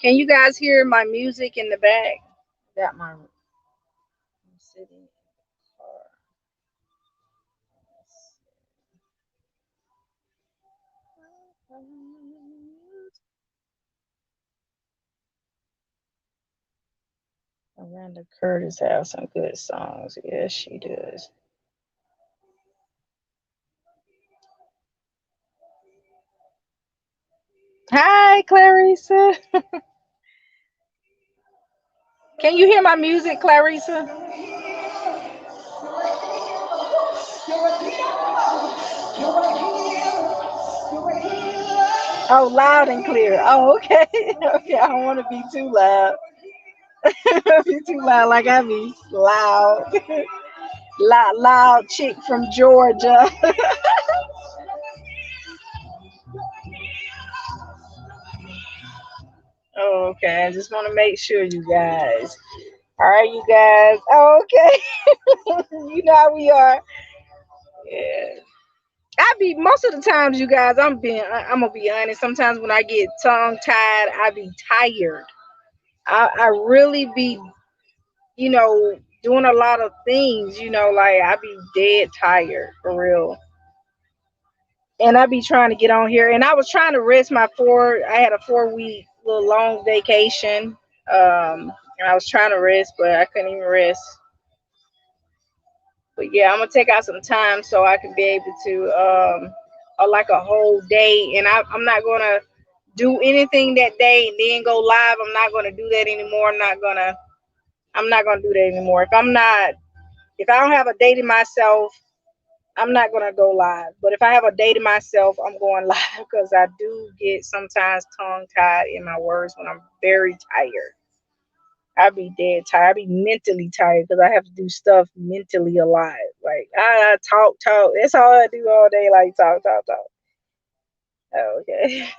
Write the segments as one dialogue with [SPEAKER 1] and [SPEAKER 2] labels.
[SPEAKER 1] Can you guys hear my music in the back? Got my I'm sitting in the car. Amanda Curtis has some good songs. Yes, she does. Hi, Clarissa. Can you hear my music, Clarissa? Oh, loud and clear. Oh, okay. Okay, I don't want to be too loud. Be too loud, like I be loud. Loud chick from Georgia. Oh, okay. I just want to make sure, you guys. All right, you guys. Oh, okay. You know how we are. Yeah. I be most of the times, you guys. I'm gonna be honest. Sometimes when I get tongue tied, I be tired. I really be, you know, doing a lot of things. Like I be dead tired for real. And I be trying to get on here. And I was trying to rest my four. I had a 4 week little long vacation. And I was trying to rest, but I couldn't even rest. But yeah, I'm gonna take out some time so I can be able to like a whole day, and I'm not gonna do anything that day and then go live. I'm not gonna do that anymore. I'm not gonna do that anymore. If I don't have a day to myself, I'm not gonna go live. But if I have a day to myself, I'm going live because I do get sometimes tongue tied in my words when I'm very tired. I be dead tired. I be mentally tired because I have to do stuff mentally a lot. Like I talk, talk. That's all I do all day. Like talk, talk, talk. Oh, okay.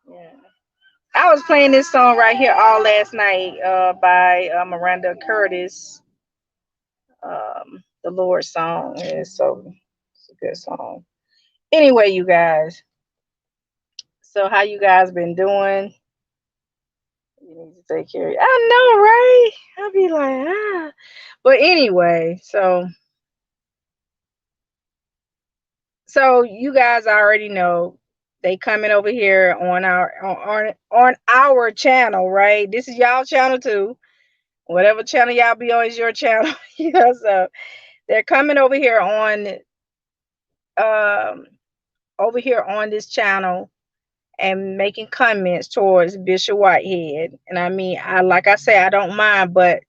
[SPEAKER 1] Yeah. I was playing this song right here all last night by Miranda Curtis. The Lord song is it's a good song. Anyway, you guys. So how you guys been doing? You need to take care of it. I know, right? I'll be like, ah. But anyway, so you guys already know they coming over here on our channel, right? This is y'all channel too. Whatever channel y'all be on is your channel. Yeah, so they're coming um over here on this channel and making comments towards Bishop Whitehead. And I mean, I like I say, I don't mind, but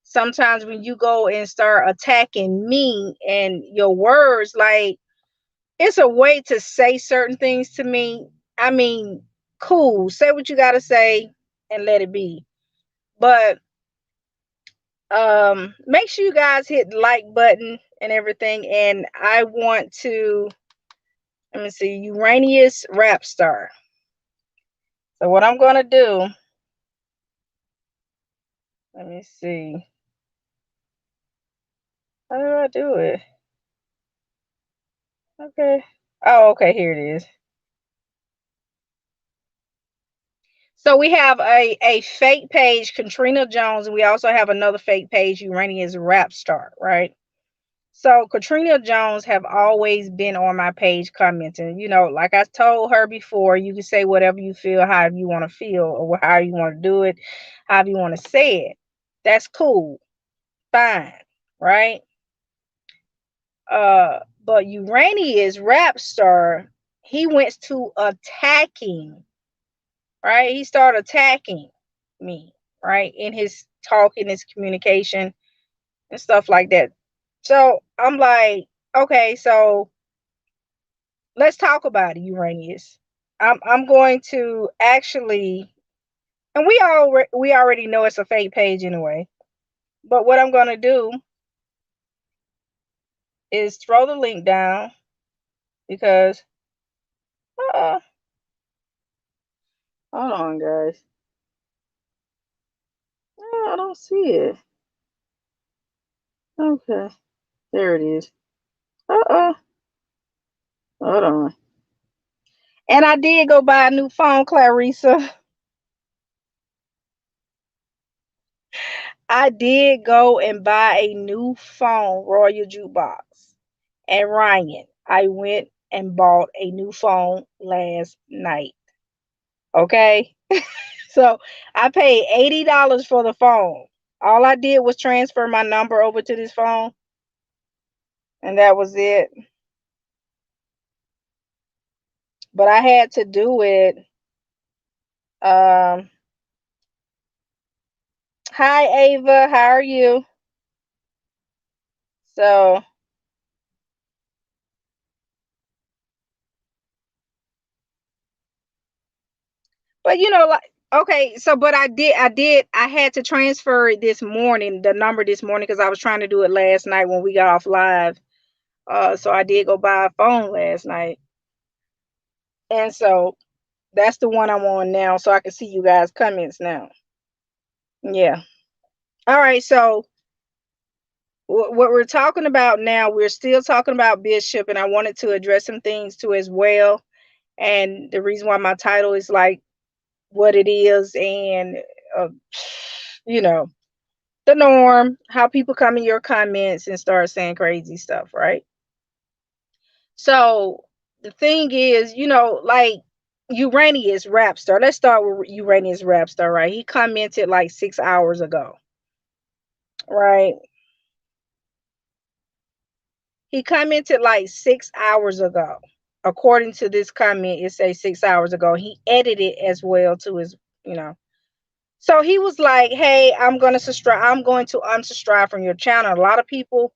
[SPEAKER 1] sometimes when you go and start attacking me and your words, like it's a way to say certain things to me. I mean, cool, say what you gotta say and let it be. But make sure you guys hit the like button and everything. And I want to let me see, Uranius Rap Star. So what I'm gonna do, let me see. How do I do it? Okay. Oh, okay, here it is. So we have a fake page, Katrina Jones, and we also have another fake page, Uranius Rap Star, right? So Katrina Jones have always been on my page commenting. Like I told her before, you can say whatever you feel, however you want to feel, or however you want to do it, however you want to say it. That's cool, fine, right? But Uranius Rap Star, he went to attacking, right? He started attacking me, right? In his talk, in his communication, and stuff like that. So I'm like, okay, so let's talk about it, Uranius. I'm going to actually, and we already know it's a fake page anyway. But what I'm gonna do is throw the link down because uh, hold on, guys. I don't see it. Okay, there it is. Uh hold on. And I did go buy a new phone, Clarissa. I did go and buy a new phone, Royal Jukebox. And Ryan, I went and bought a new phone last night. Okay? So I paid $80 for the phone. All I did was transfer my number over to this phone, and that was it. But I had to do it. Um, Hi Ava, how are you? So, but like, okay, so but I had to transfer it this morning, the number this morning, because I was trying to do it last night when we got off live. So I did go buy a phone last night, and so that's the one I'm on now, so I can see you guys' comments now. Yeah. All right. So what we're talking about now, we're still talking about Bishop, and I wanted to address some things too as well. And the reason why my title is like what it is, and uh, you know, the norm, how people come in your comments and start saying crazy stuff, right? So the thing is, like Uranius Rapstar. Let's start with Uranius Rapstar, right? He commented like 6 hours ago, right? He commented like 6 hours ago. According to this comment, it says 6 hours ago. He edited as well to his, you know. So he was like, "Hey, I'm going to unsubscribe from your channel." A lot of people,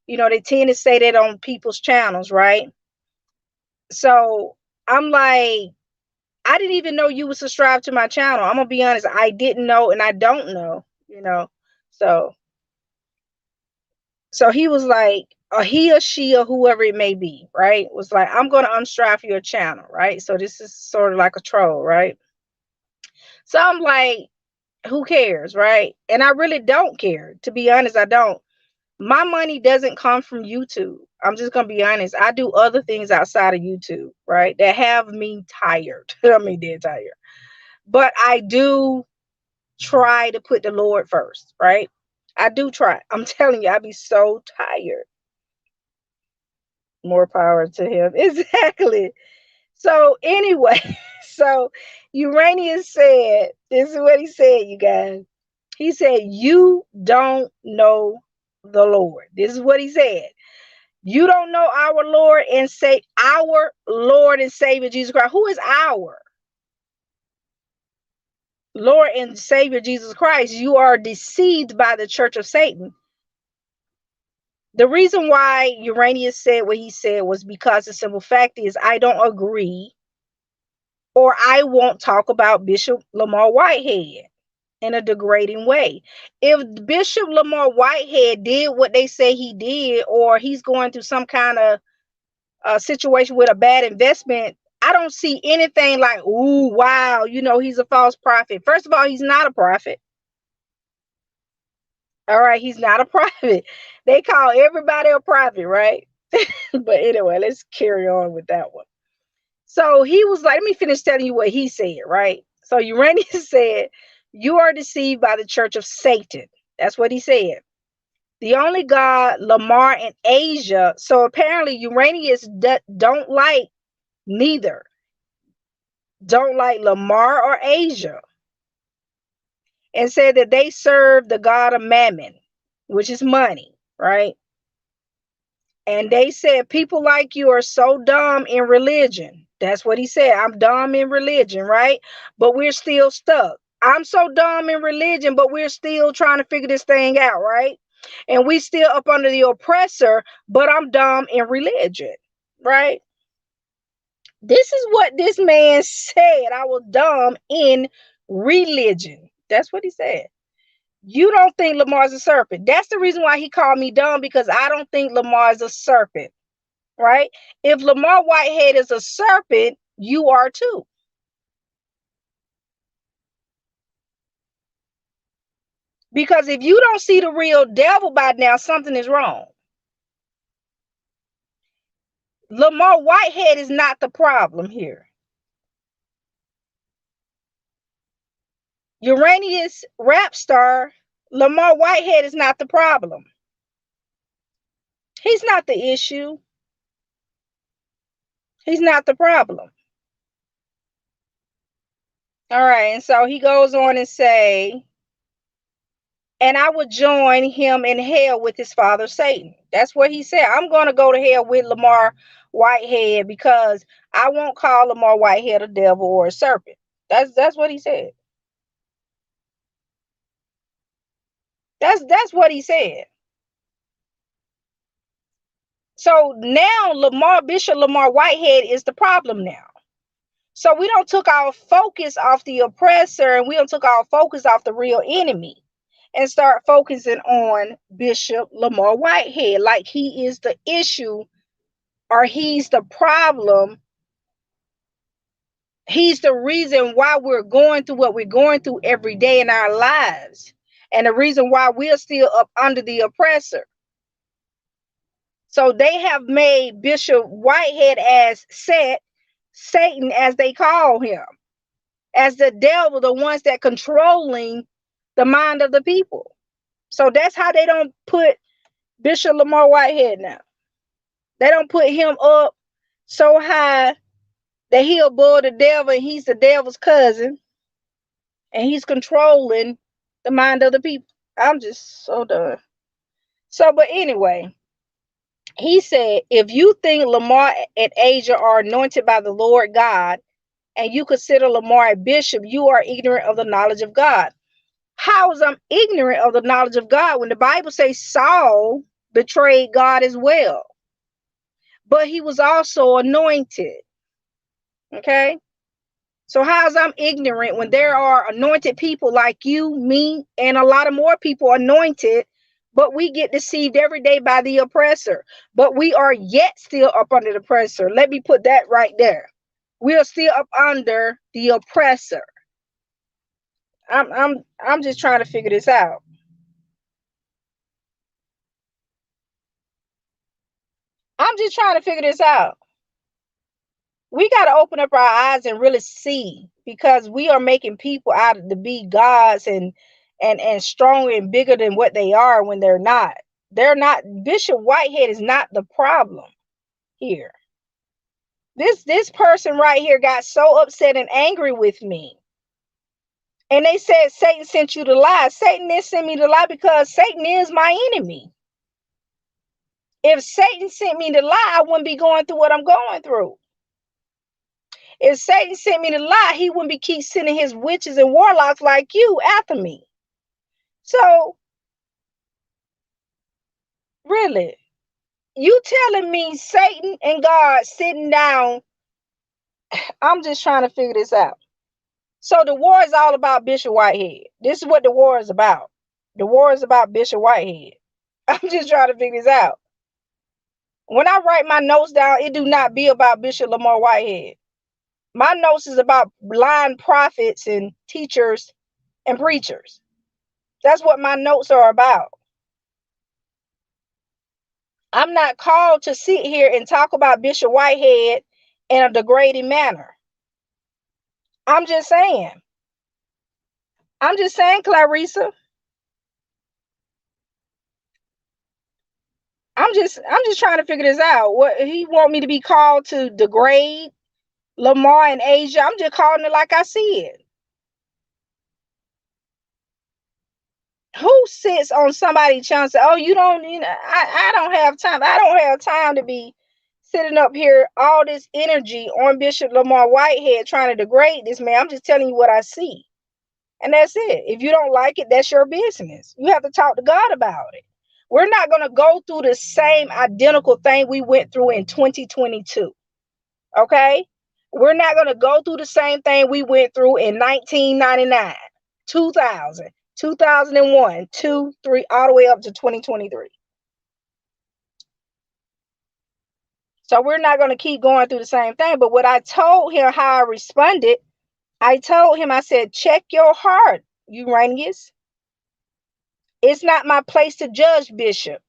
[SPEAKER 1] they tend to say that on people's channels, right? So I'm like, I didn't even know you would subscribe to my channel. I'm gonna be honest, I didn't know, and I don't know. So he was like, or he or she or whoever it may be, right? Was like, I'm gonna unsubscribe for your channel, right? So this is sort of like a troll, right? So I'm like, who cares, right? And I really don't care. To be honest, I don't. My money doesn't come from YouTube. I'm just gonna be honest. I do other things outside of YouTube, right? That have me tired. I mean, dead tired. But I do try to put the Lord first, right? I do try. I'm telling you, I be so tired. More power to him. Exactly. So anyway, so Uranius said, this is what he said, you guys. He said, "You don't know the Lord." This is what he said. "You don't know our Lord and Savior Jesus Christ." Who is our Lord and Savior Jesus Christ? You are deceived by the church of Satan. The reason why Uranius said what he said was because the simple fact is, I don't agree, or I won't talk about Bishop Lamar Whitehead in a degrading way. If Bishop Lamar Whitehead did what they say he did, or he's going through some kind of situation with a bad investment, I don't see anything like, ooh, wow, he's a false prophet. First of all, he's not a prophet. All right, he's not a prophet. They call everybody a prophet, right? But anyway, let's carry on with that one. So he was like, let me finish telling you what he said, right? So Uranius said, "You are deceived by the church of Satan." That's what he said. "The only God, Lamar, and Asia." So apparently Uranius don't like neither. Don't like Lamar or Asia. And said that they serve the God of Mammon, which is money, right? And they said, "People like you are so dumb in religion." That's what he said. "I'm dumb in religion," right? "But we're still stuck. I'm so dumb in religion, but we're still trying to figure this thing out," right? "And we still up under the oppressor, but I'm dumb in religion," right? This is what this man said. "I was dumb in religion." That's what he said. You don't think Lamar's a serpent. That's the reason why he called me dumb, because I don't think Lamar's a serpent. Right? If Lamar Whitehead is a serpent, you are too. Because if you don't see the real devil by now, something is wrong. Lamar Whitehead is not the problem here. Uranius rap star Lamor Whitehead is not the problem. He's not the issue. He's not the problem. All right, and so he goes on and say, and I would join him in hell with his father Satan. That's what he said. I'm going to go to hell with Lamor Whitehead because I won't call Lamor Whitehead a devil or a serpent. That's what he said. That's what he said. So now Bishop Lamor Whitehead is the problem now. So we don't took our focus off the oppressor, and we don't took our focus off the real enemy and start focusing on Bishop Lamor Whitehead like he is the issue or he's the problem. He's the reason why we're going through what we're going through every day in our lives, and the reason why we're still up under the oppressor. So they have made Bishop Whitehead as Satan, as they call him, as the devil, the ones that controlling the mind of the people. So that's how they don't put Bishop Lamor Whitehead now. They don't put him up so high that he above the devil and he's the devil's cousin and he's controlling the mind of the people. I'm just so done. So, but anyway, he said, if you think Lamor and Asia are anointed by the Lord God, and you consider Lamor a bishop, you are ignorant of the knowledge of God. How is I'm ignorant of the knowledge of God when the Bible says Saul betrayed God as well, but he was also anointed? Okay, so how's I'm ignorant when there are anointed people like you, me, and a lot of more people anointed, but we get deceived every day by the oppressor, but we are yet still up under the oppressor. Let me put that right there. We are still up under the oppressor. I'm just trying to figure this out. I'm just trying to figure this out. We got to open up our eyes and really see, because we are making people out to be gods and stronger and bigger than what they are when they're not. They're not. Bishop Whitehead is not the problem here. This person right here got so upset and angry with me. And they said Satan sent you to lie. Satan didn't send me to lie because Satan is my enemy. If Satan sent me to lie, I wouldn't be going through what I'm going through. If Satan sent me to lie, he wouldn't be keep sending his witches and warlocks like you after me. So, really, you telling me Satan and God sitting down? I'm just trying to figure this out. So the war is all about Bishop Whitehead. This is what the war is about. The war is about Bishop Whitehead. I'm just trying to figure this out. When I write my notes down, it do not be about Bishop Lamor Whitehead. My notes is about lying prophets and teachers and preachers. That's what my notes are about. I'm not called to sit here and talk about Bishop Whitehead in a degrading manner. I'm just saying. Clarissa. I'm just trying to figure this out. What he want me to be called to degrade Lamor and Asia? I'm just calling it like I see it. Who sits on somebody's chance? Oh, you don't, I don't have time. I don't have time to be sitting up here all this energy on Bishop Lamor Whitehead trying to degrade this man. I'm just telling you what I see. And that's it. If you don't like it, that's your business. You have to talk to God about it. We're not going to go through the same identical thing we went through in 2022. Okay? We're not going to go through the same thing we went through in 1999, 2000. 2001, 2, 3, all the way up to 2023. So we're not going to keep going through the same thing. But what I told him, how I responded, I told him, I said, check your heart, Uranus. It's not my place to judge Bishop,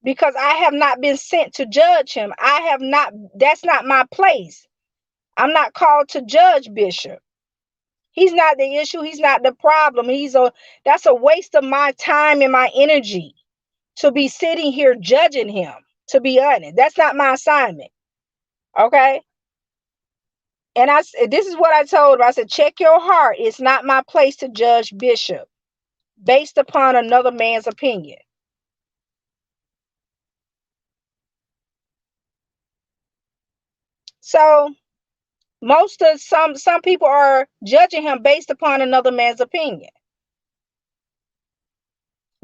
[SPEAKER 1] because I have not been sent to judge him. That's not my place. I'm not called to judge Bishop. He's not the issue. He's not the problem. That's a waste of my time and my energy to be sitting here judging him, to be honest. That's not my assignment. Okay? And this is what I told him. I said, check your heart. It's not my place to judge Bishop based upon another man's opinion. So some people are judging him based upon another man's opinion.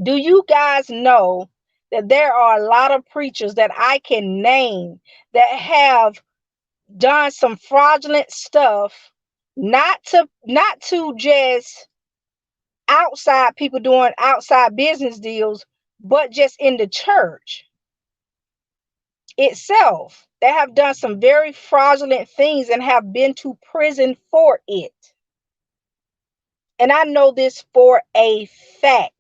[SPEAKER 1] Do you guys know that there are a lot of preachers that I can name that have done some fraudulent stuff, not to just outside people doing outside business deals, but just in the church itself, they have done some very fraudulent things and have been to prison for it. And I know this for a fact.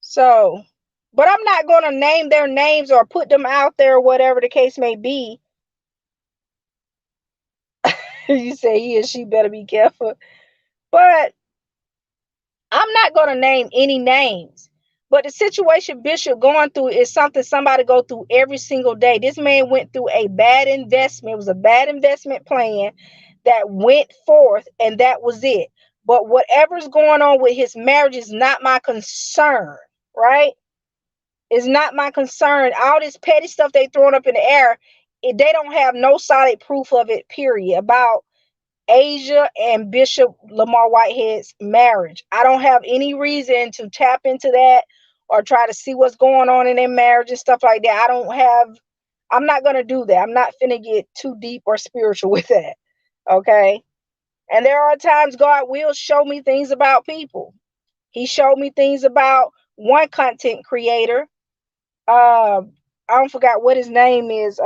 [SPEAKER 1] So, but I'm not going to name their names or put them out there, whatever the case may be. You say he or she better be careful. But I'm not going to name any names. But the situation Bishop going through is something somebody go through every single day. This man went through a bad investment. It was a bad investment plan that went forth, and that was it. But whatever's going on with his marriage is not my concern, right? It's not my concern. All this petty stuff they throwing up in the air, they don't have no solid proof of it, period, about Asia and Bishop Lamor Whitehead's marriage. I don't have any reason to tap into that or try to see what's going on in their marriage and stuff like that. I'm not going to do that. I'm not finna get too deep or spiritual with that. Okay. And there are times God will show me things about people. He showed me things about one content creator. I don't forgot what his name is.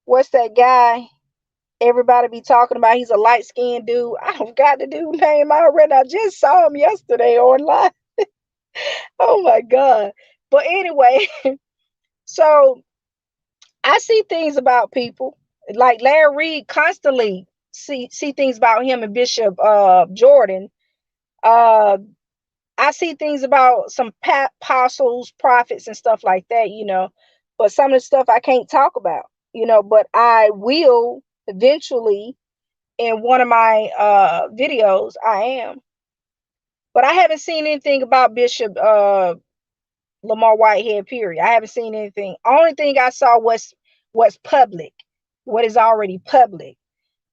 [SPEAKER 1] What's that guy everybody be talking about? He's a light-skinned dude. I forgot the dude's name already. I just saw him yesterday online. Oh my God. But anyway, so I see things about people. Like Larry Reid constantly see things about him and Bishop Jordan. Uh I see things about some apostles, prophets, and stuff like that, but some of the stuff I can't talk about, but I will eventually in one of my videos. I am. But I haven't seen anything about Bishop Lamor Whitehead, period. I haven't seen anything. Only thing I saw was what's public, what is already public.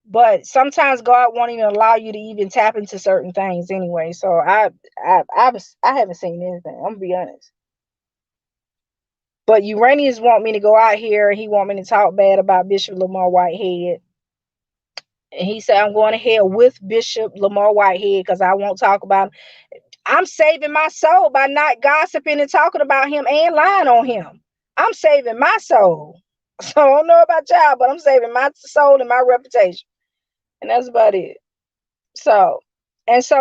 [SPEAKER 1] But sometimes God won't even allow you to even tap into certain things anyway. So I haven't seen anything. I'm gonna be honest. But Uranians want me to go out here. He want me to talk bad about Bishop Lamor Whitehead. And he said I'm going to hell with Bishop Lamor Whitehead because I won't talk about him. I'm saving my soul by not gossiping and talking about him and lying on him. I'm saving my soul. So I don't know about y'all, but I'm saving my soul and my reputation. And that's about it. So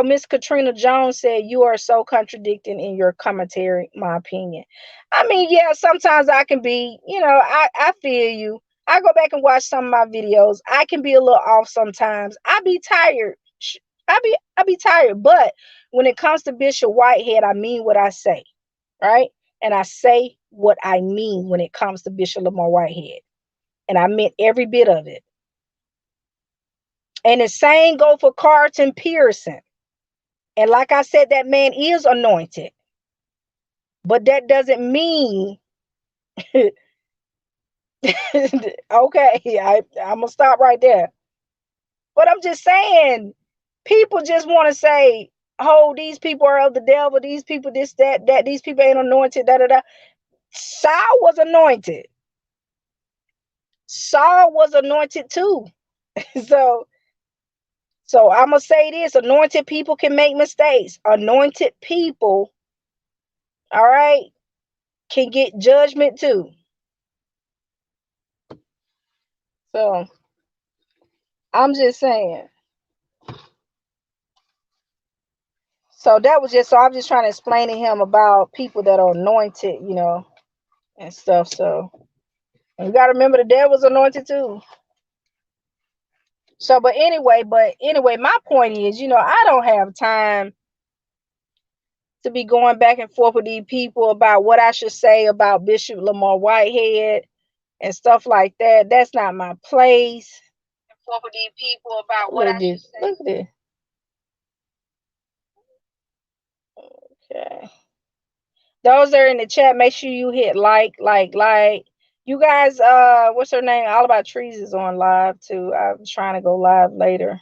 [SPEAKER 1] Miss Katrina Jones said, you are so contradicting in your commentary, my opinion. I mean, yeah, sometimes I can be, I feel you. I go back and watch some of my videos. I can be a little off sometimes. I be tired. I be tired. But when it comes to Bishop Whitehead, I mean what I say, right? And I say what I mean when it comes to Bishop Lamor Whitehead. And I meant every bit of it. And the same go for Carlton Pearson. And like I said, that man is anointed. But that doesn't mean okay, I'm gonna stop right there. But I'm just saying, people just want to say, oh, these people are of the devil, these people this, that, these people ain't anointed, da da da. Saul was anointed. Saul was anointed too. so I'm gonna say this: anointed people can make mistakes. Anointed people, all right, can get judgment too. So I'm just saying. So that was just, so I'm just trying to explain to him about people that are anointed, and stuff. So You got to remember the devil's anointed too. So, but anyway, my point is, I don't have time to be going back and forth with these people about what I should say about Bishop Lamor Whitehead and stuff like that. That's not my place. Forth with these people about what I should say. Look at this. Okay. Those that are in the chat, make sure you hit like. You guys, what's her name? All About Trees is on live too. I'm trying to go live later.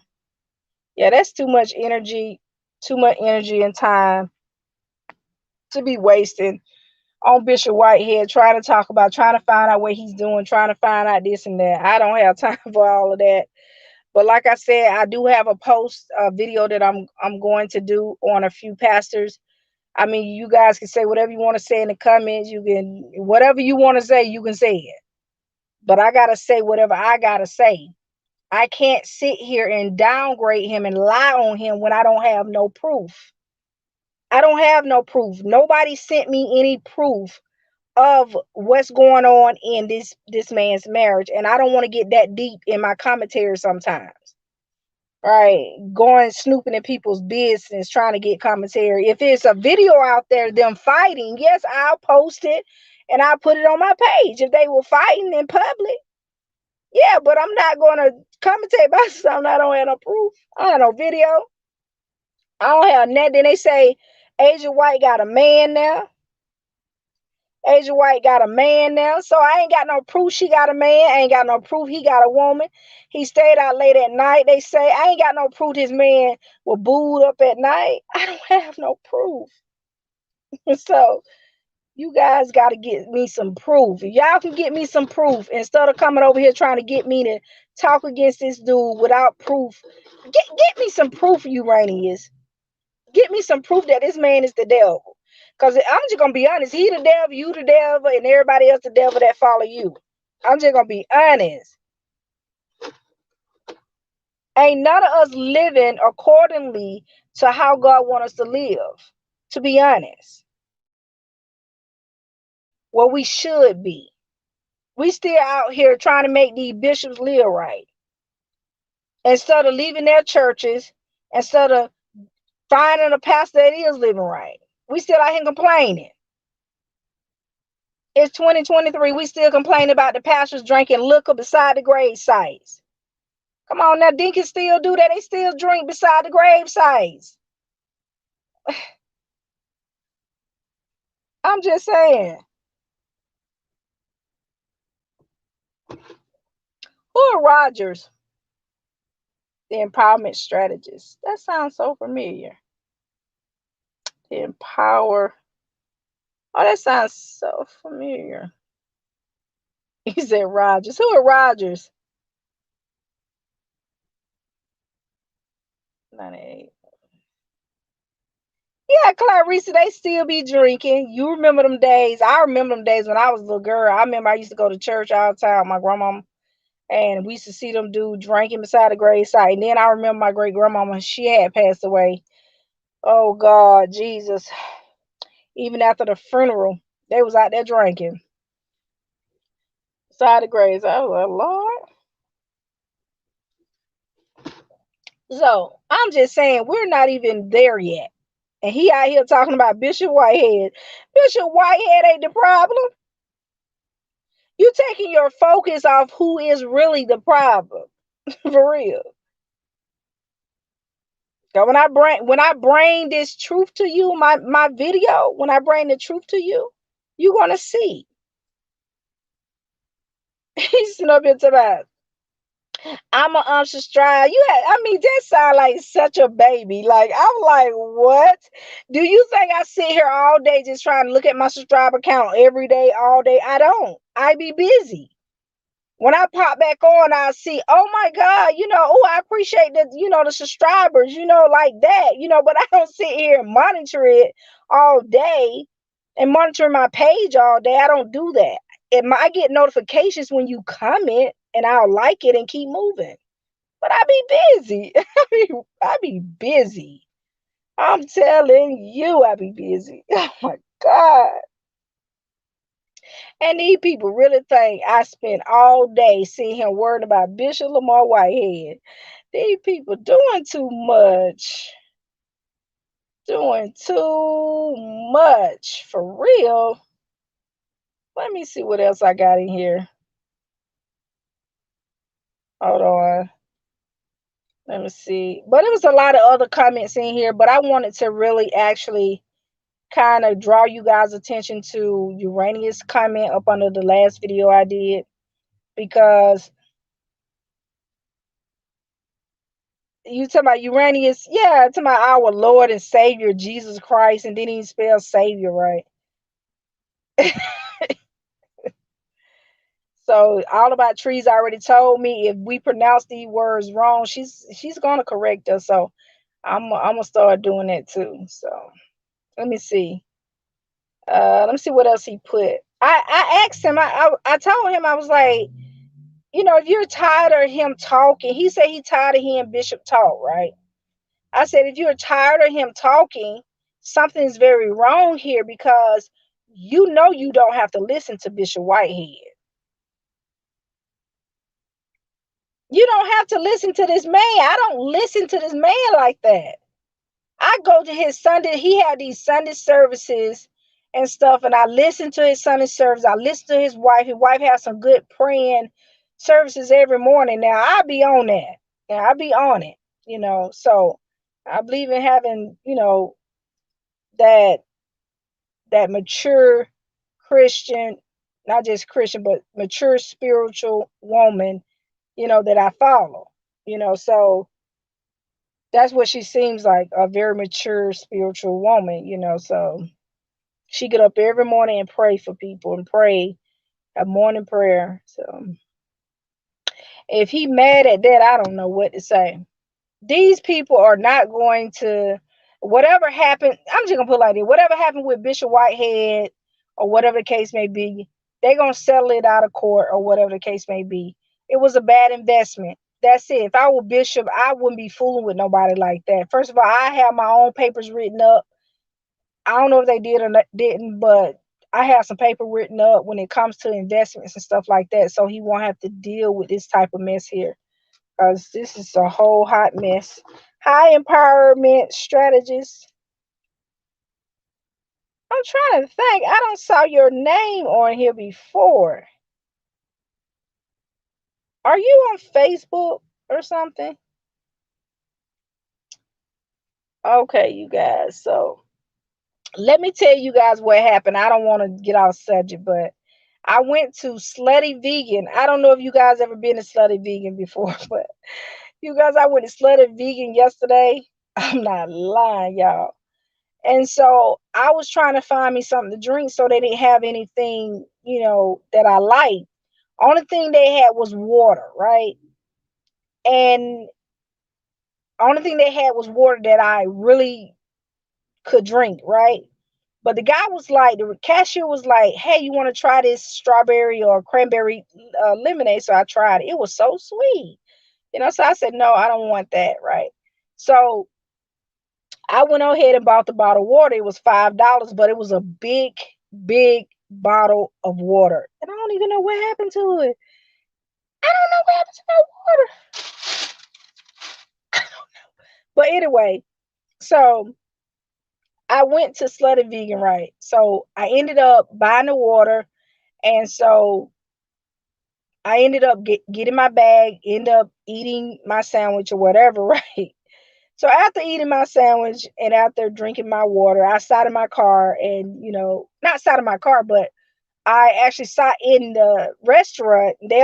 [SPEAKER 1] Yeah, that's too much energy and time to be wasting on Bishop Whitehead trying to find out what he's doing, trying to find out this and that. I don't have time for all of that. But like I said, I do have a video that I'm going to do on a few pastors. I mean, you guys can say whatever you want to say in the comments. Whatever you want to say, you can say it. But I got to say whatever I got to say. I can't sit here and downgrade him and lie on him when I don't have no proof. I don't have no proof. Nobody sent me any proof of what's going on in this man's marriage. And I don't want to get that deep in my commentary sometimes. Right, going snooping in people's business, trying to get commentary. If it's a video out there, them fighting, yes, I'll post it and I'll put it on my page. If they were fighting in public, yeah, but I'm not going to commentate about something I don't have no proof. I don't have no video. I don't have nothing. Then they say Asia White got a man now. Asia White got a man now. So I ain't got no proof she got a man. I ain't got no proof he got a woman. He stayed out late at night. They say I ain't got no proof his man was booed up at night. I don't have no proof. So you guys got to get me some proof. If y'all can get me some proof instead of coming over here trying to get me to talk against this dude without proof. Get me some proof, Uranius. Get me some proof that this man is the devil. Because I'm just going to be honest. He the devil, you the devil, and everybody else the devil that follow you. I'm just going to be honest. Ain't none of us living accordingly to how God wants us to live. To be honest. Well, we should be. We still out here trying to make these bishops live right. Instead of leaving their churches, instead of finding a pastor that is living right. We still out here complaining. It's 2023. We still complain about the pastors drinking liquor beside the grave sites. Come on now, deacons still do that. They still drink beside the grave sites. I'm just saying. Who are Rogers? The empowerment strategist. That sounds so familiar. The empower. Oh, that sounds so familiar. He said Rogers. Who are Rogers? 98. Yeah, Clarice, they still be drinking. You remember them days. I remember them days when I was a little girl. I remember I used to go to church all the time with my grandmama, and we used to see them do drinking beside the grave site. And then I remember my great grandmama, she had passed away. Oh God, Jesus. Even after the funeral, they was out there drinking beside the graves. I was like, Lord. So I'm just saying, we're not even there yet. And he out here talking about Bishop Whitehead. Bishop Whitehead ain't the problem. You taking your focus off who is really the problem. For real. So when I bring this truth to you, my video, when I bring the truth to you, you're gonna see. He's sitting up here about I'm an unsubscribe. That sound like such a baby. Like, I'm like, what? Do you think I sit here all day just trying to look at my subscriber count every day, all day? I don't. I be busy. When I pop back on, I'll see, oh my God, I appreciate that, the subscribers, like that, but I don't sit here and monitor it all day and monitor my page all day. I don't do that. I get notifications when you comment and I'll like it and keep moving. But I be busy. I be busy. I'm telling you, I be busy. Oh my God. And these people really think I spent all day seeing him worried about Bishop Lamor Whitehead. These people doing too much. Doing too much. For real. Let me see what else I got in here. Hold on. Let me see. But it was a lot of other comments in here, but I wanted to really actually kind of draw you guys' attention to Uranius' comment up under the last video I did, because you talking about Uranius, yeah, talking about our Lord and Savior Jesus Christ, and then he spells Savior right. So all about trees already told me if we pronounce these words wrong, she's gonna correct us. So I'm gonna start doing that too. So let me see. Let me see what else he put. I asked him. I told him, I was like, if you're tired of him talking, he said he tired of hearing Bishop talk, right? I said, if you're tired of him talking, something's very wrong here, because you don't have to listen to Bishop Whitehead. You don't have to listen to this man. I don't listen to this man like that. I go to his Sunday, he had these Sunday services and stuff, and I listen to his Sunday service. I listen to his wife. His wife has some good praying services every morning. Now, I be on that. Now, I be on it, So I believe in having, that mature Christian, not just Christian, but mature spiritual woman, that I follow, so that's what she seems like, a very mature spiritual woman, so she get up every morning and pray for people and pray a morning prayer. So if he mad at that, I don't know what to say. These people are not going to, whatever happened, I'm just gonna put it like this, whatever happened with Bishop Whitehead or whatever the case may be, they're gonna settle it out of court or whatever the case may be. It was a bad investment. That's it. If I were Bishop, I wouldn't be fooling with nobody like that. First of all, I have my own papers written up. I don't know if they did or didn't, but I have some paper written up when it comes to investments and stuff like that, so he won't have to deal with this type of mess here, because this is a whole hot mess. High empowerment strategist. I'm trying to think. I don't saw your name on here before. Are you on Facebook or something? Okay, you guys. So let me tell you guys what happened. I don't want to get off subject, but I went to Slutty Vegan. I don't know if you guys ever been to Slutty Vegan before, but you guys, I went to Slutty Vegan yesterday. I'm not lying, y'all. And so I was trying to find me something to drink, so they didn't have anything, that I liked. Only thing they had was water, right? And only thing they had was water that I really could drink, right? But the guy was like, the cashier was like, hey, you want to try this strawberry or cranberry lemonade? So I tried it. It was so sweet. So I said, no, I don't want that, right? So I went ahead and bought the bottle of water. It was $5, but it was a big, big bottle of water. And I don't even know what happened to it. I don't know what happened to my water. I don't know. But anyway, so I went to Slutty Vegan, right? So I ended up buying the water. And so I ended up getting my bag, end up eating my sandwich or whatever, right? So after eating my sandwich and after drinking my water, I sat in my car and, not sat in my car, but I actually sat in the restaurant. They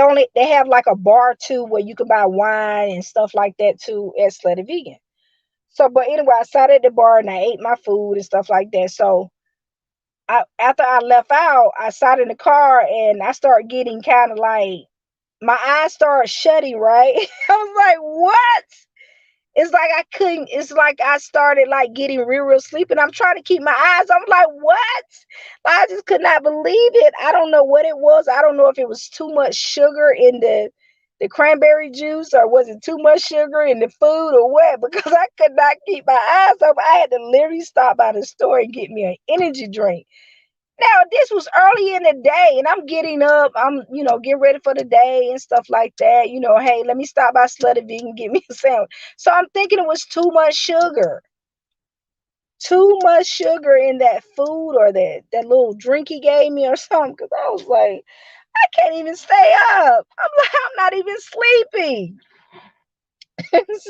[SPEAKER 1] have like a bar too where you can buy wine and stuff like that too at Slutty Vegan. So, but anyway, I sat at the bar and I ate my food and stuff like that. So after I left out, I sat in the car and I started getting kind of like, my eyes started shutting, right? I was like, what? It's like I couldn't, it's like I started like getting real sleepy, and I'm trying to keep my eyes. I'm like, what? I just could not believe it. I don't know what it was. I don't know if it was too much sugar in the cranberry juice, or was it too much sugar in the food, or what? Because I could not keep my eyes open. I had to literally stop by the store and get me an energy drink. Now, this was early in the day, and I'm getting up. I'm, getting ready for the day and stuff like that. Hey, let me stop by Slutty Vegan and get me a sandwich. So I'm thinking it was too much sugar. Too much sugar in that food or that little drink he gave me or something. Because I was like, I can't even stay up. I'm like, I'm not even sleeping.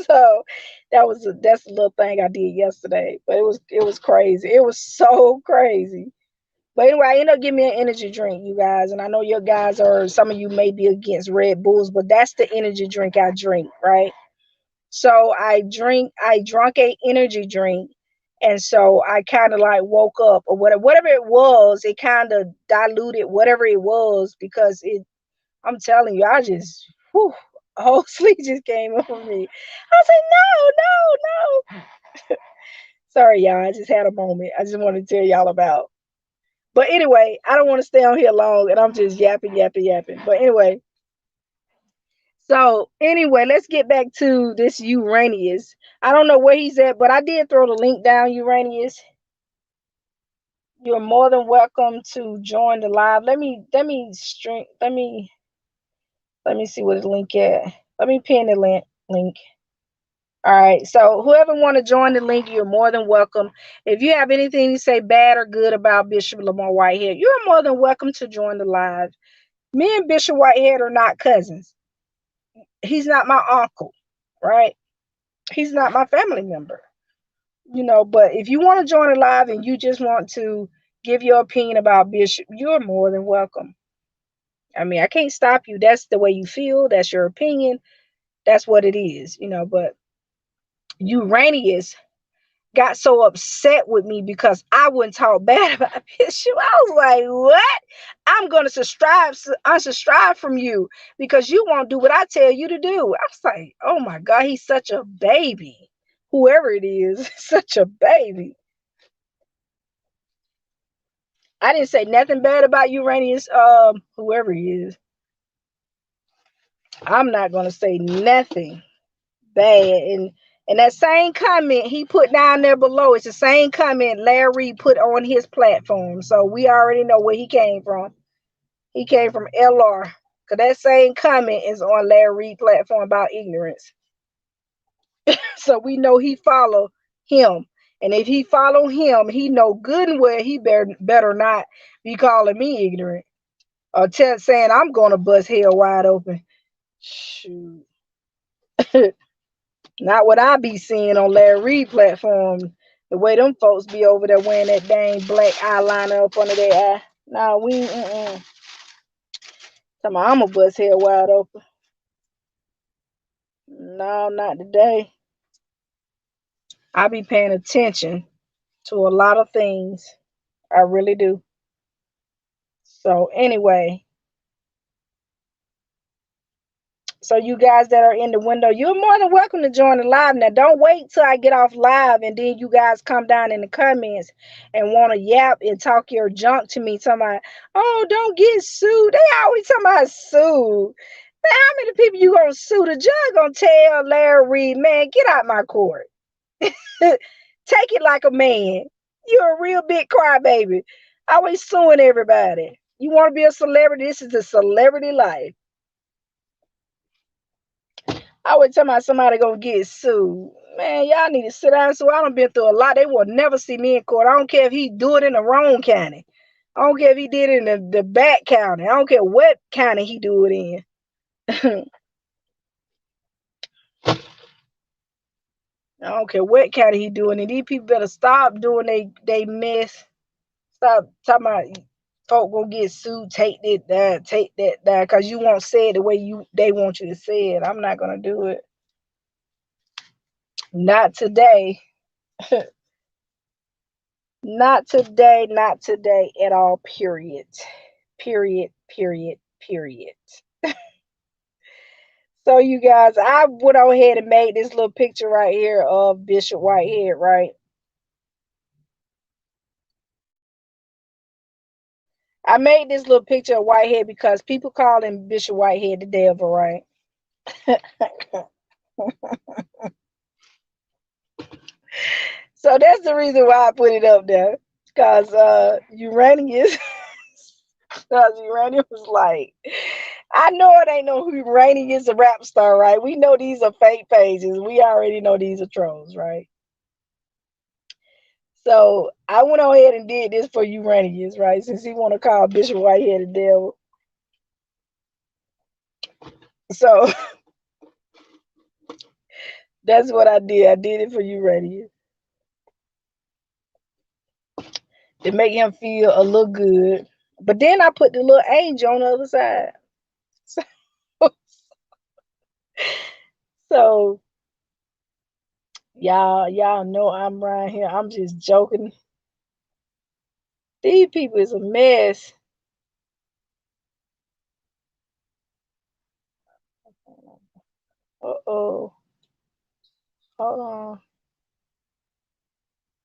[SPEAKER 1] So that's a little thing I did yesterday. But it was crazy. It was so crazy. But anyway, I ended up getting me an energy drink, you guys. And I know your guys some of you may be against Red Bulls, but that's the energy drink I drink, right? So I drunk a energy drink. And so I kind of like woke up or whatever it was, it kind of diluted whatever it was because I'm telling you, I just, whew, a whole sleep just came over me. I was like, no, no, no. Sorry, y'all. I just had a moment. I just want to tell y'all about. But anyway, I don't want to stay on here long and I'm just yapping, yapping, yapping. But anyway, let's get back to this Uranus. I don't know where he's at, but I did throw the link down, Uranus. You're more than welcome to join the live. Let me see what the link at. Let me pin the link. All right. So whoever want to join the link, you're more than welcome. If you have anything to say bad or good about Bishop Lamor Whitehead, you're more than welcome to join the live. Me and Bishop Whitehead are not cousins. He's not my uncle, right? He's not my family member. But if you want to join the live and you just want to give your opinion about Bishop, you're more than welcome. I mean, I can't stop you. That's the way you feel. That's your opinion. That's what it is, but Uranus got so upset with me because I wouldn't talk bad about Bishop. I was like, what? I'm going to unsubscribe from you because you won't do what I tell you to do. I was like, oh my God, he's such a baby. Whoever it is, such a baby. I didn't say nothing bad about Uranus, whoever he is. I'm not going to say nothing bad. And that same comment he put down there below, it's the same comment Larry put on his platform. So we already know where he came from. He came from LR. Because that same comment is on Larry's platform about ignorance. So we know he follow him. And if he follow him, he know good and well he better not be calling me ignorant. Or saying I'm going to bust hell wide open. Shoot. Not what I be seeing on Larry Reid platform. The way them folks be over there wearing that dang black eyeliner up under their eye. Nah, we ain't. I'm going to bust hell wide open. No, not today. I be paying attention to a lot of things. I really do. So anyway, so you guys that are in the window, you're more than welcome to join the live. Now, don't wait till I get off live and then you guys come down in the comments and want to yap and talk your junk to me. Talking about, oh, don't get sued. They always talking about sue. Man, how many people you gonna sue? The judge gonna tell Larry Reid, man, get out my court. Take it like a man. You're a real big crybaby. Always suing everybody. You want to be a celebrity? This is the celebrity life. I would tell my somebody gonna get sued. Man, y'all need to sit down. So I done been through a lot. They will never see me in court. I don't care if he do it in the wrong county. I don't care if he did it in the back county. I don't care what county he do it in. I don't care what county he doing it. These people better stop doing they mess. Stop talking about folk gonna get sued. Take that down, cause you won't say it the way they want you to say it. I'm not gonna do it. Not today. Not today. Not today at all. Period. Period. Period. Period. So you guys, I went on ahead and made this little picture right here of Bishop Whitehead, right? I made this little picture of Whitehead because people call him Bishop Whitehead the devil, right? So that's the reason why I put it up there. Because Uranius, because Uranius was like, I know it ain't no Uranius a rap star, right? We know these are fake pages. We already know these are trolls, right? So I went on ahead and did this for Uranius, right? Since he want to call Bishop Whitehead a devil. So that's what I did. I did it for Uranius to make him feel a little good. But then I put the little angel on the other side. So y'all know I'm right here. I'm just joking. These people is a mess. Uh-oh. Hold on.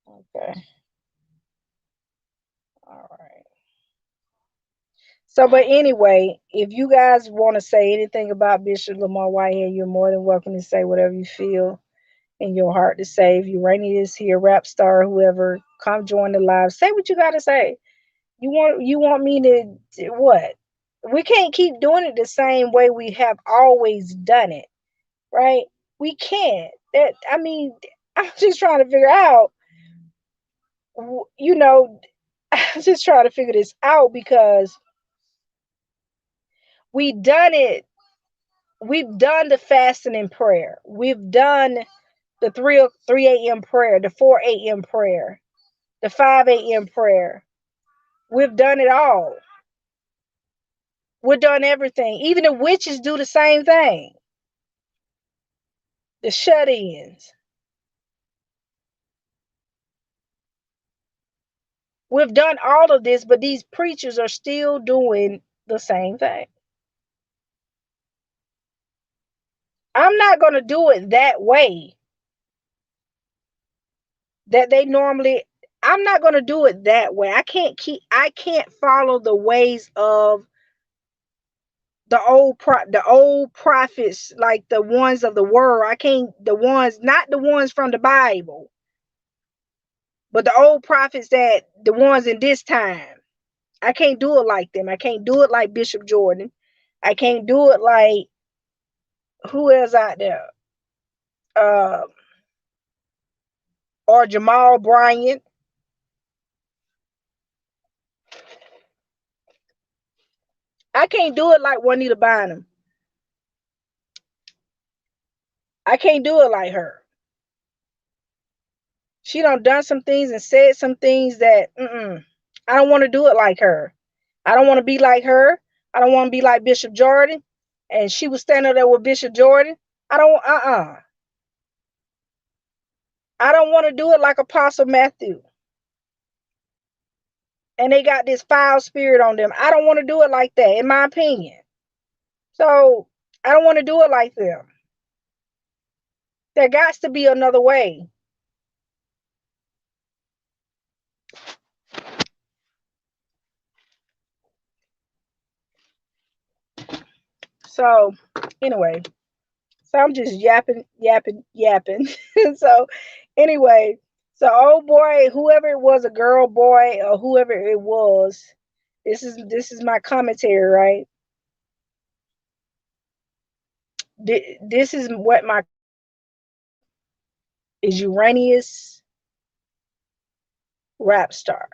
[SPEAKER 1] Okay. All right. So, but anyway, if you guys want to say anything about Bishop Lamar Whitehead, you're more than welcome to say whatever you feel in your heart to say. If Uranius here, rap star, whoever, come join the live. Say what you gotta say. You want me to what? We can't keep doing it the same way we have always done it, right? We can't. I mean, I'm just trying to figure out, you know, I'm just trying to figure this out because we done it. We've done the fasting and prayer. We've done the 3 a.m. prayer, the 4 a.m. prayer, the 5 a.m. prayer. We've done it all. We've done everything. Even the witches do the same thing. The shut-ins. We've done all of this, but these preachers are still doing the same thing. I'm not going to do it that way that they normally. I'm not going to do it that way. I can't follow the ways of the old prophets, like the ones of the world. I can't, the ones, not the ones from the Bible, but the old prophets, that the ones in this time. I can't do it like them. I can't do it like Bishop Jordan. I can't do it like who else out there? Uh, or Jamal Bryant. I can't do it like Juanita Bynum. I can't do it like her. She done some things and said some things that I don't want to do it like her. I don't want to be like her. I don't want to be like Bishop Jordan. And she was standing there with Bishop Jordan. I don't I don't want to do it like Apostle Matthew. And they got this foul spirit on them. I don't want to do it like that, in my opinion. So I don't want to do it like them. There got to be another way. So anyway, so I'm just yapping. So anyway, so old boy, whoever it was, a girl, boy, or whoever it was, this is my commentary, right? This is what my is Uranius rap star.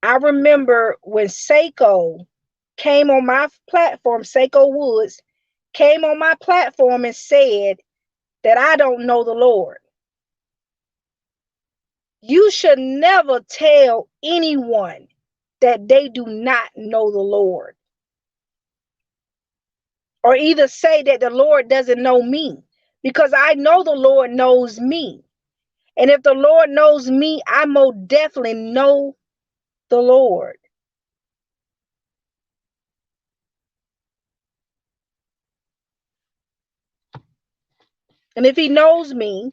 [SPEAKER 1] I remember when Seiko came on my platform, Seiko Woods came on my platform and said that I don't know the Lord. You should never tell anyone that they do not know the Lord. Or either say that the Lord doesn't know me, because I know the Lord knows me. And if the Lord knows me, I most definitely know the Lord. And if he knows me,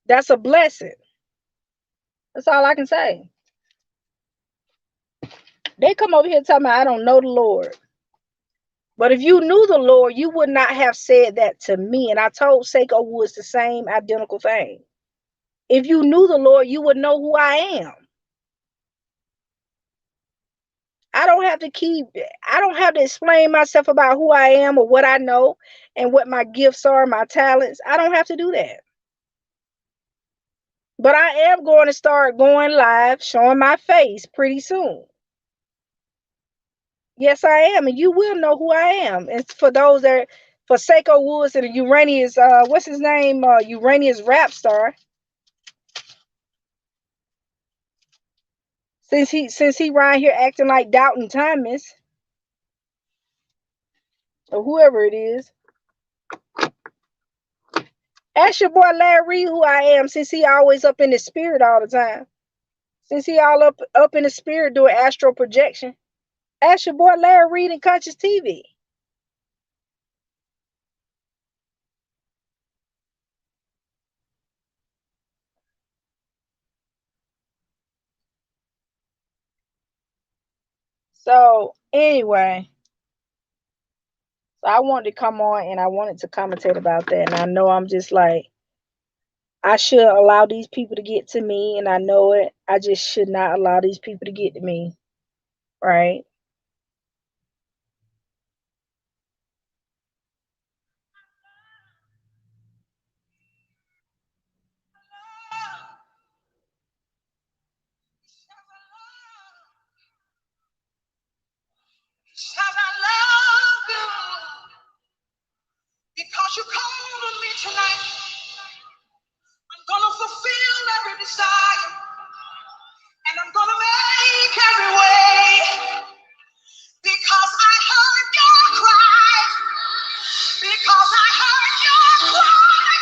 [SPEAKER 1] that's a blessing. That's all I can say. They come over here telling me I don't know the Lord. But if you knew the Lord, you would not have said that to me. And I told Seiko Woods the same identical thing. If you knew the Lord, you would know who I am. I don't have to explain myself about who I am or what I know and what my gifts are, my talents. I don't have to do that. But I am going to start going live, showing my face pretty soon. Yes, I am, and you will know who I am. And for those that, for Seiko Woods and Uranius, what's his name? Uranius rap star. Since he right here acting like Doubting Thomas or whoever it is. Ask your boy Larry who I am, since he always up in the spirit all the time. Since he all up in the spirit doing astral projection. Ask your boy Larry Reid and Conscious TV. So anyway, so I wanted to come on and I wanted to commentate about that. And I know I'm just like, I should allow these people to get to me, and I know it. I just should not allow these people to get to me. Right? Because you called on me tonight, I'm gonna fulfill every desire, and I'm gonna make every way. Because I heard your cry. Because I heard your cry.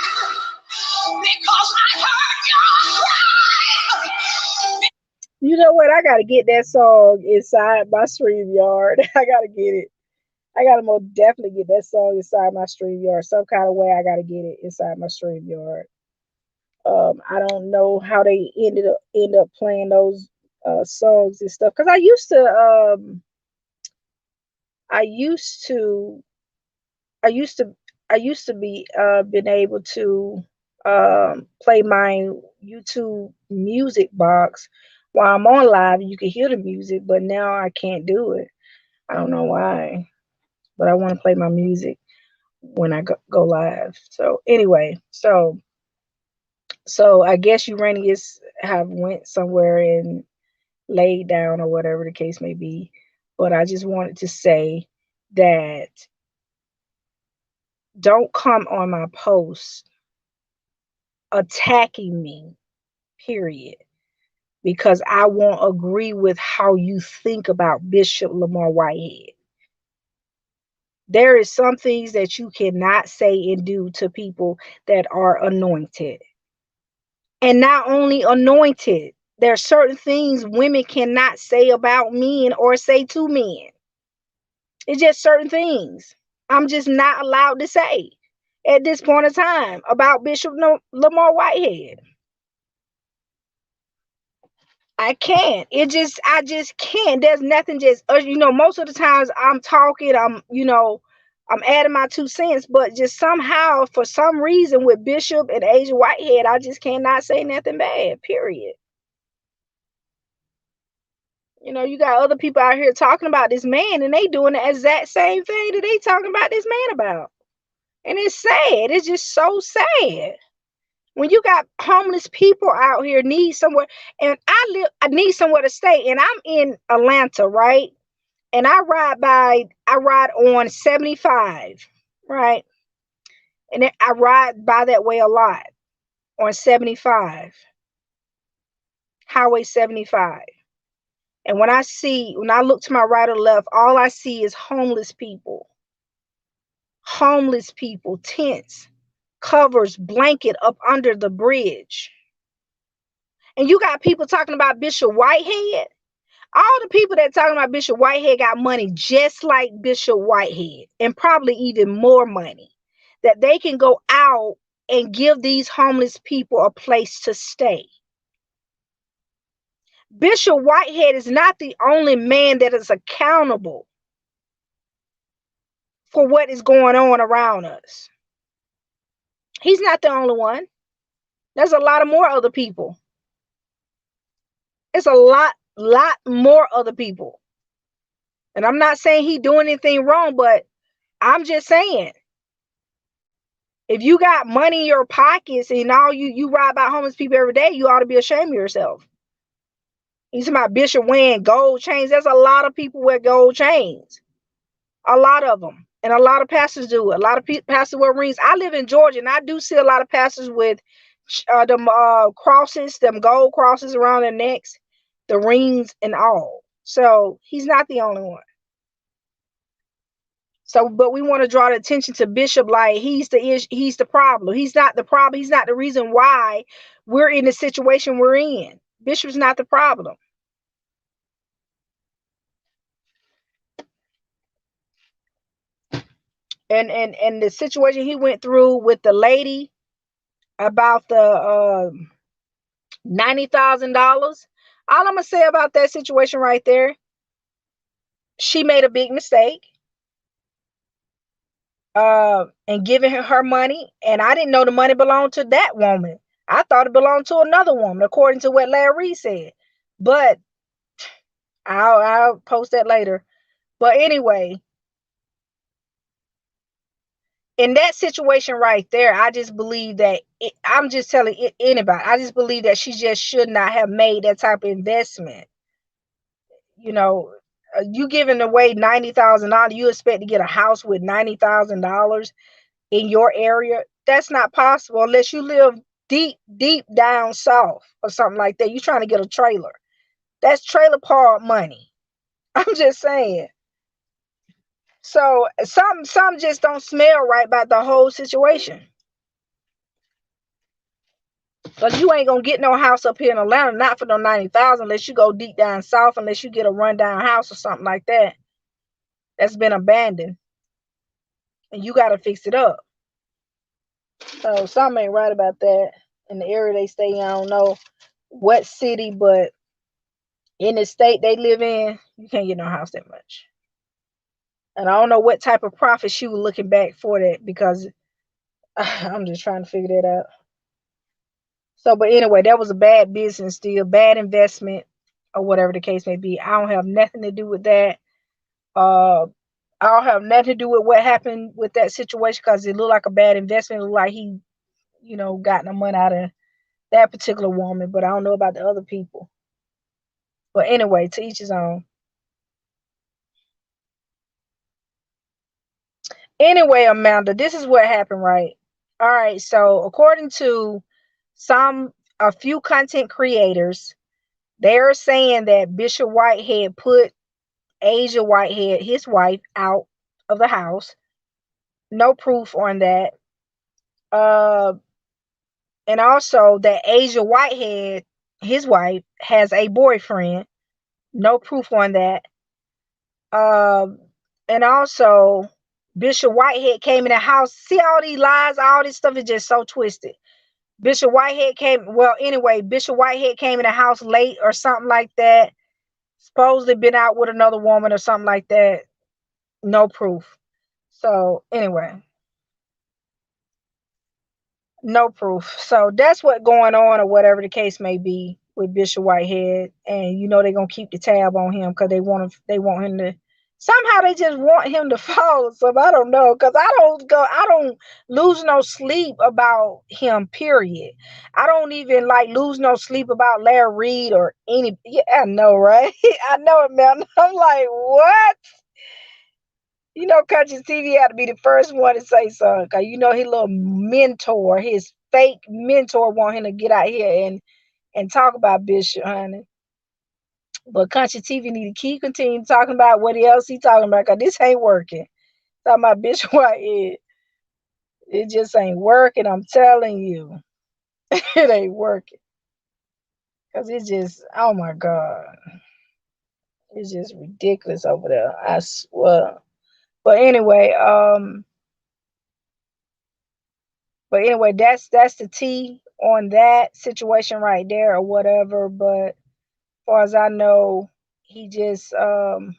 [SPEAKER 1] Because I heard your cry. You know what? I gotta get that song inside my StreamYard. I gotta get it. I gotta most definitely get that song inside my StreamYard. Some kind of way I gotta get it inside my StreamYard. I don't know how they end up playing those songs and stuff. Cause I used to I used to I used to be been able to play my YouTube music box while I'm on live. You can hear the music, but now I can't do it. I don't know why, but I want to play my music when I go live. So anyway, so I guess Uranius have went somewhere and laid down or whatever the case may be. But I just wanted to say that don't come on my post attacking me, period, because I won't agree with how you think about Bishop Lamor Whitehead. There is some things that you cannot say and do to people that are anointed. And not only anointed, there are certain things women cannot say about men or say to men. It's just certain things I'm just not allowed to say at this point in time about Bishop Lamor Whitehead. I can't. I just can't. There's nothing just, most of the times I'm talking, I'm adding my 2 cents, but just somehow, for some reason with Bishop and Asia Whitehead, I just cannot say nothing bad, period. You got other people out here talking about this man and they doing the exact same thing that they talking about this man about. And it's sad. It's just so sad. When you got homeless people out here need somewhere, and I need somewhere to stay, and I'm in Atlanta, right? And I ride on 75, right? And I ride by that way a lot on 75, Highway 75. And when I look to my right or left, all I see is homeless people, tents, covers, blanket up under the bridge. And you got people talking about Bishop Whitehead. All the people that talking about Bishop Whitehead got money just like Bishop Whitehead, and probably even more money, that they can go out and give these homeless people a place to stay. Bishop Whitehead is not the only man that is accountable for what is going on around us. He's not the only one. There's a lot of more other people. It's a lot more other people. And I'm not saying he doing anything wrong, but I'm just saying, if you got money in your pockets and all you ride by homeless people every day, you ought to be ashamed of yourself. You talking about Bishop wearing gold chains? There's a lot of people wear gold chains. A lot of them. And a lot of pastors do. A lot of pastors wear rings. I live in Georgia, and I do see a lot of pastors with them crosses, them gold crosses around their necks, the rings and all. So he's not the only one. So, but we want to draw the attention to Bishop like he's the problem. He's not the problem. He's not the reason why we're in the situation we're in. Bishop's not the problem. And the situation he went through with the lady about the $90,000. All I'm gonna say about that situation right there, she made a big mistake. And giving her money, and I didn't know the money belonged to that woman. I thought it belonged to another woman, according to what Larry said. But I'll post that later. But anyway, in that situation right there, I just believe that I'm just telling anybody. I just believe that she just should not have made that type of investment. You know, you giving away $90,000, you expect to get a house with $90,000 in your area? That's not possible unless you live deep down south or something like that. You're trying to get a trailer. That's trailer park money. I'm just saying. So some just don't smell right about the whole situation. Because you ain't gonna get no house up here in Atlanta, not for no 90,000, unless you go deep down south, unless you get a rundown house or something like that that's been abandoned, and you gotta fix it up. So something ain't right about that in the area they stay in. I don't know what city, but in the state they live in, you can't get no house that much. And I don't know what type of profit she was looking back for that, because I'm just trying to figure that out. So, but anyway, that was a bad business deal, bad investment, or whatever the case may be. I don't have nothing to do with that. Uh, I don't have nothing to do with what happened with that situation, because it looked like a bad investment. It looked like he, got no money out of that particular woman, but I don't know about the other people. But anyway, to each his own. Anyway, Amanda, this is what happened, right? All right, so according to a few content creators, they're saying that Bishop Whitehead put Asia Whitehead, his wife, out of the house. No proof on that. Uh, and also that Asia Whitehead, his wife, has a boyfriend. No proof on that. And also Bishop Whitehead came in the house. See all these lies, all this stuff is just so twisted. Bishop Whitehead Bishop Whitehead came in the house late or something like that. Supposedly been out with another woman or something like that. No proof. So anyway, no proof. So that's what going on, or whatever the case may be with Bishop Whitehead. And they're gonna keep the tab on him because they want him to, somehow they just want him to fall. So I don't know, because I don't lose no sleep about him, period. I don't even like lose no sleep about Larry Reid or any. Yeah, I know, right? I know it, man. I'm like, what? Country TV had to be the first one to say something, because his little mentor, his fake mentor, want him to get out here and talk about Bishop, honey. But Country TV need to keep continuing talking about what else he talking about, because this ain't working. Talking about Bishop Whitehead. It just ain't working, I'm telling you. It ain't working. Because it's just, oh my God. It's just ridiculous over there. I swear. But anyway, that's the T on that situation right there, or whatever. But as far as I know, he just going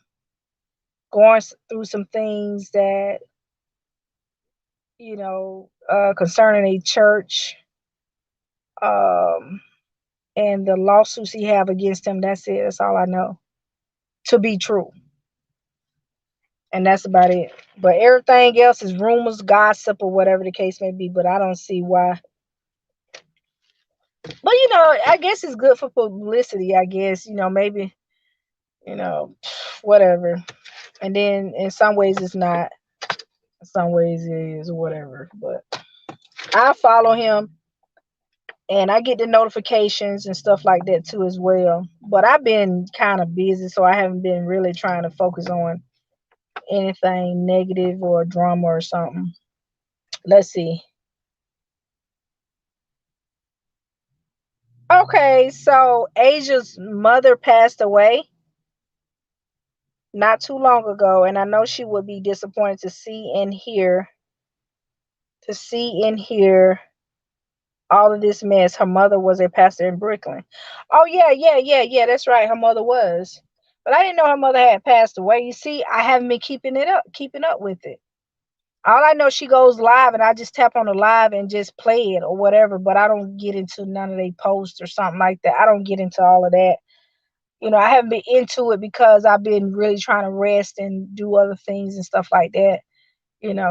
[SPEAKER 1] through some things that concerning a church, And the lawsuits he have against him, that's it. That's all I know to be true. And that's about it. But everything else is rumors, gossip, or whatever the case may be. But I don't see why. But I guess it's good for publicity. I guess maybe whatever. And then in some ways it's not. In some ways it is, or whatever. But I follow him, and I get the notifications and stuff like that too as well. But I've been kind of busy, so I haven't been really trying to focus on anything negative or drama or something. Let's see. Okay, so Asia's mother passed away not too long ago, and I know she would be disappointed to see and hear all of this mess. Her mother was a pastor in Brooklyn. Oh yeah, that's right. Her mother was. But I didn't know her mother had passed away. You see, I haven't been keeping up with it. All I know, she goes live and I just tap on the live and just play it or whatever, but I don't get into none of they posts or something like that. I don't get into all of that. I haven't been into it because I've been really trying to rest and do other things and stuff like that.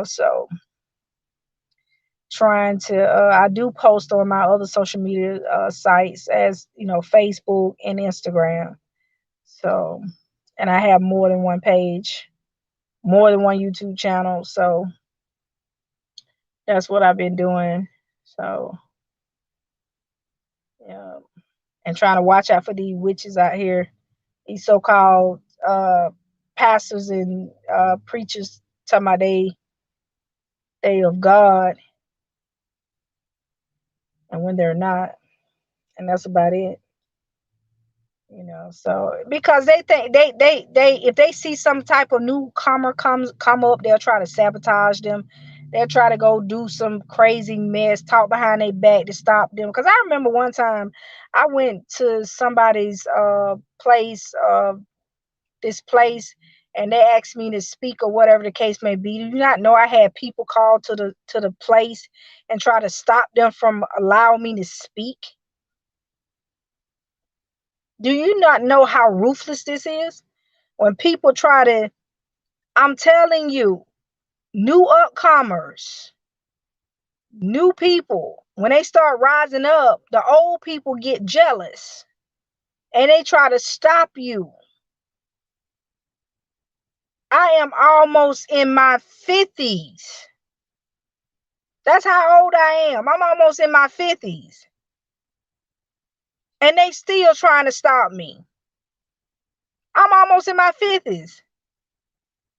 [SPEAKER 1] So trying to I do post on my other social media sites, as Facebook and Instagram. So, and I have more than one page, more than one YouTube channel. So that's what I've been doing. So yeah, and trying to watch out for these witches out here, these so-called pastors and preachers talking about they of God, and when they're not. And that's about it. So because they think they if they see some type of newcomer come up, they'll try to sabotage them. They'll try to go do some crazy mess, talk behind their back to stop them. Because I remember one time I went to somebody's place, this place, and they asked me to speak or whatever the case may be. Do you not know I had people called to the place and try to stop them from allowing me to speak? Do you not know how ruthless this is? When people try to, I'm telling you, new upcomers, new people, when they start rising up, the old people get jealous and they try to stop you. I am almost in my 50s. That's how old I am. I'm almost in my 50s. And they still trying to stop me. I'm almost in my 50s.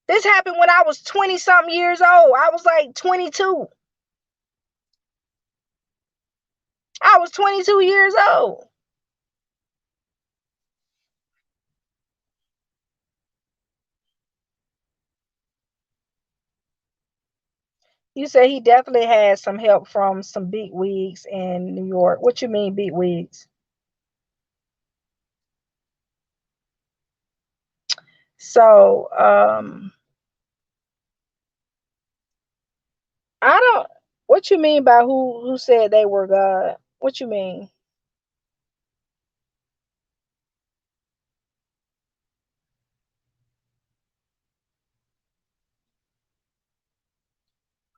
[SPEAKER 1] This happened when I was 20 something years old. I was like 22. I was 22 years old. You say he definitely had some help from some big wigs in New York. What you mean, big wigs? So, I don't. What you mean by who said they were God? What you mean?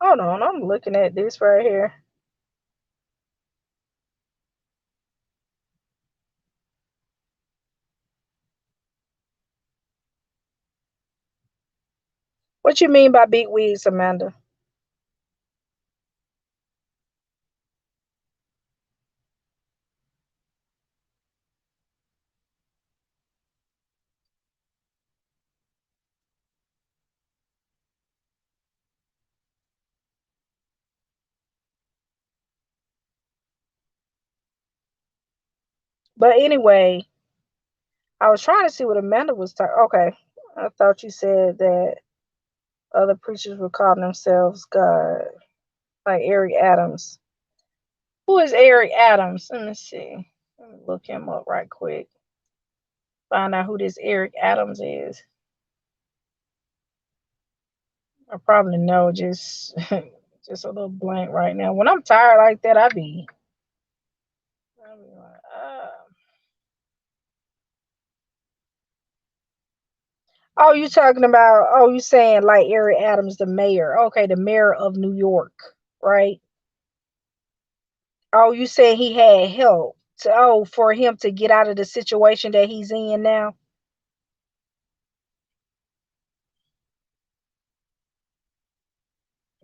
[SPEAKER 1] Hold on, I'm looking at this right here. What you mean by big wigs, Amanda? But anyway, I was trying to see what Amanda was talking. Okay, I thought you said that other preachers were calling themselves God, like Eric Adams. Who is Eric Adams? Let me see. Let me look him up right quick. Find out who this Eric Adams is. I probably know, just just a little blank right now. When I'm tired like that, I be Oh, you talking about? Oh, you saying like Eric Adams, the mayor? Okay, the mayor of New York, right? Oh, you saying he had help to for him to get out of the situation that he's in now?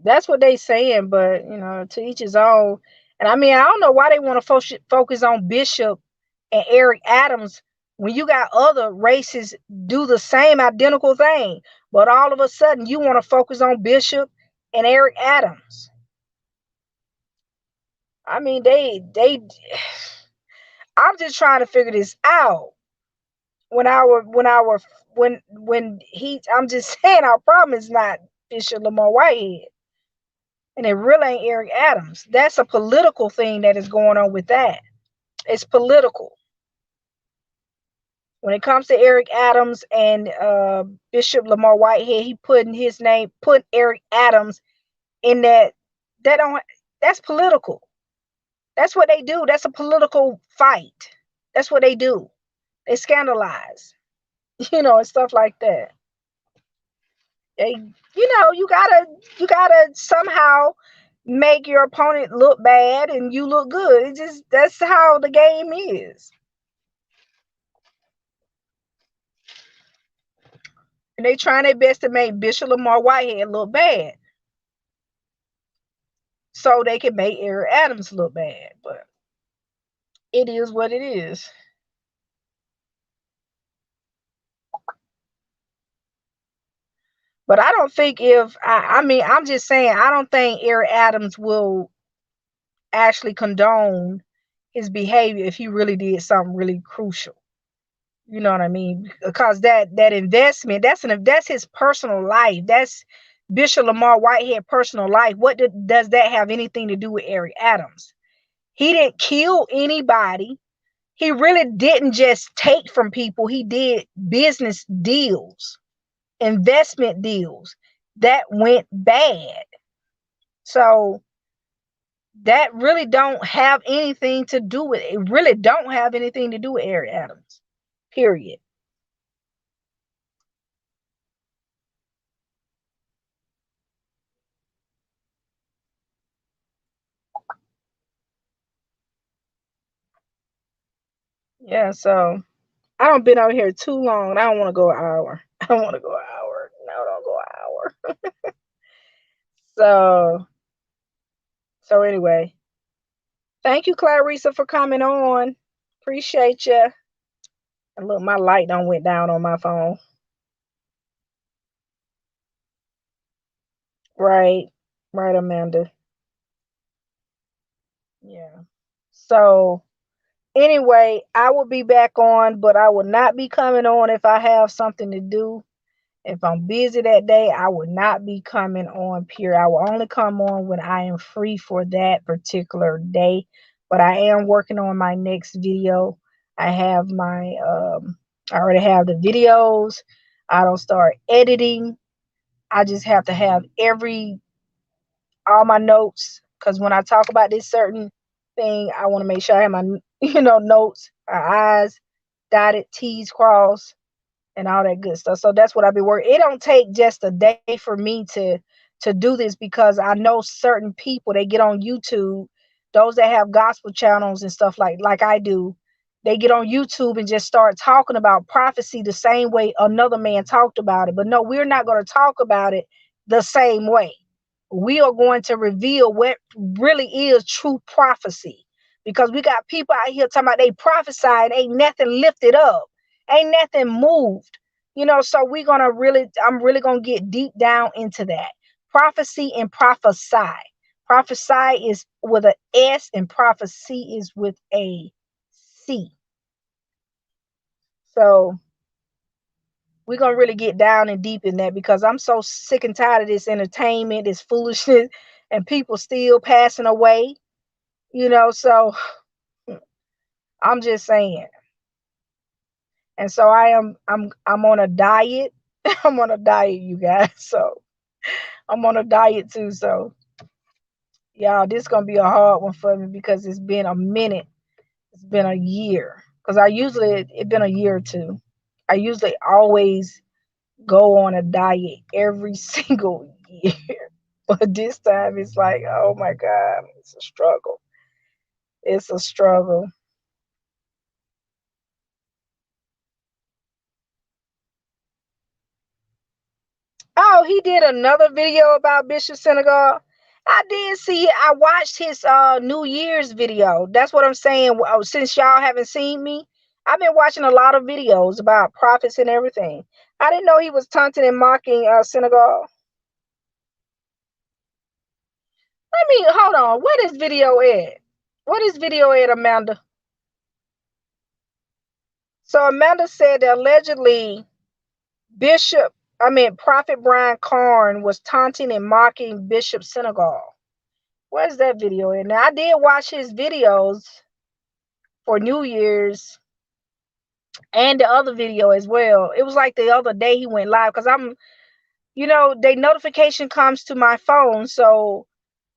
[SPEAKER 1] That's what they saying, but to each his own. And I mean, I don't know why they want to focus on Bishop and Eric Adams when you got other races do the same identical thing, but all of a sudden you want to focus on Bishop and Eric Adams. I mean, they. I'm just trying to figure this out. I'm just saying our problem is not Bishop Lamar Whitehead. And it really ain't Eric Adams. That's a political thing that is going on with that. It's political. When it comes to Eric Adams and Bishop Lamar Whitehead, he put Eric Adams in that. That don't. That's political. That's what they do. That's a political fight. That's what they do. They scandalize, and stuff like that. They, you gotta somehow make your opponent look bad and you look good. That's how the game is. And they trying their best to make Bishop Lamar Whitehead look bad so they can make Eric Adams look bad. But it is what it is. But I don't think I mean, I'm just saying, I don't think Eric Adams will actually condone his behavior if he really did something really crucial. You know what I mean? Because that investment, that's his personal life. That's Bishop Lamar Whitehead personal life. Does that have anything to do with Eric Adams? He didn't kill anybody. He really didn't just take from people. He did business deals, investment deals that went bad. So that really don't have anything to do with it. Really don't have anything to do with Eric Adams. Period. Yeah, so I don't been out here too long. I don't want to go an hour. I don't want to go an hour. No, don't go an hour. So anyway, thank you, Clarissa, for coming on. Appreciate you. And look, my light don't went down on my phone. Right. Right, Amanda. Yeah. So anyway, I will be back on, but I will not be coming on if I have something to do. If I'm busy that day, I will not be coming on, period. I will only come on when I am free for that particular day. But I am working on my next video. I have I already have the videos. I don't start editing. I just have to have all my notes, because when I talk about this certain thing, I want to make sure I have my notes, my I's dotted, T's crossed, and all that good stuff. So that's what I've been working. It don't take just a day for me to do this, because I know certain people, they get on YouTube, those that have gospel channels and stuff like I do, they get on YouTube and just start talking about prophecy the same way another man talked about it. But no, we're not going to talk about it the same way. We are going to reveal what really is true prophecy, because we got people out here talking about they prophesied, ain't nothing lifted up, ain't nothing moved. So I'm really gonna get deep down into that. Prophecy and prophesy. Prophesy is with a S and prophecy is with a C. So we're gonna really get down and deep in that, because I'm so sick and tired of this entertainment, this foolishness, and people still passing away. So I'm just saying. And so I'm on a diet. I'm on a diet, you guys. So I'm on a diet too. So y'all, this is gonna be a hard one for me, because it's been a minute. It's been a year. Because it's been a year or two. I usually always go on a diet every single year. But this time it's like, oh my God, it's a struggle. It's a struggle. Oh, he did another video about Bishop Senegal. I did see it. I watched his New Year's video. That's what I'm saying. Since y'all haven't seen me, I've been watching a lot of videos about prophets and everything. I didn't know he was taunting and mocking Senegal. Let me hold on. What is video at? What is video at, Amanda? So Amanda said that allegedly Prophet Brian Carn was taunting and mocking Bishop Senegal. Where's that video in? Now I did watch his videos for New Year's and the other video as well. It was like the other day he went live because the notification comes to my phone, so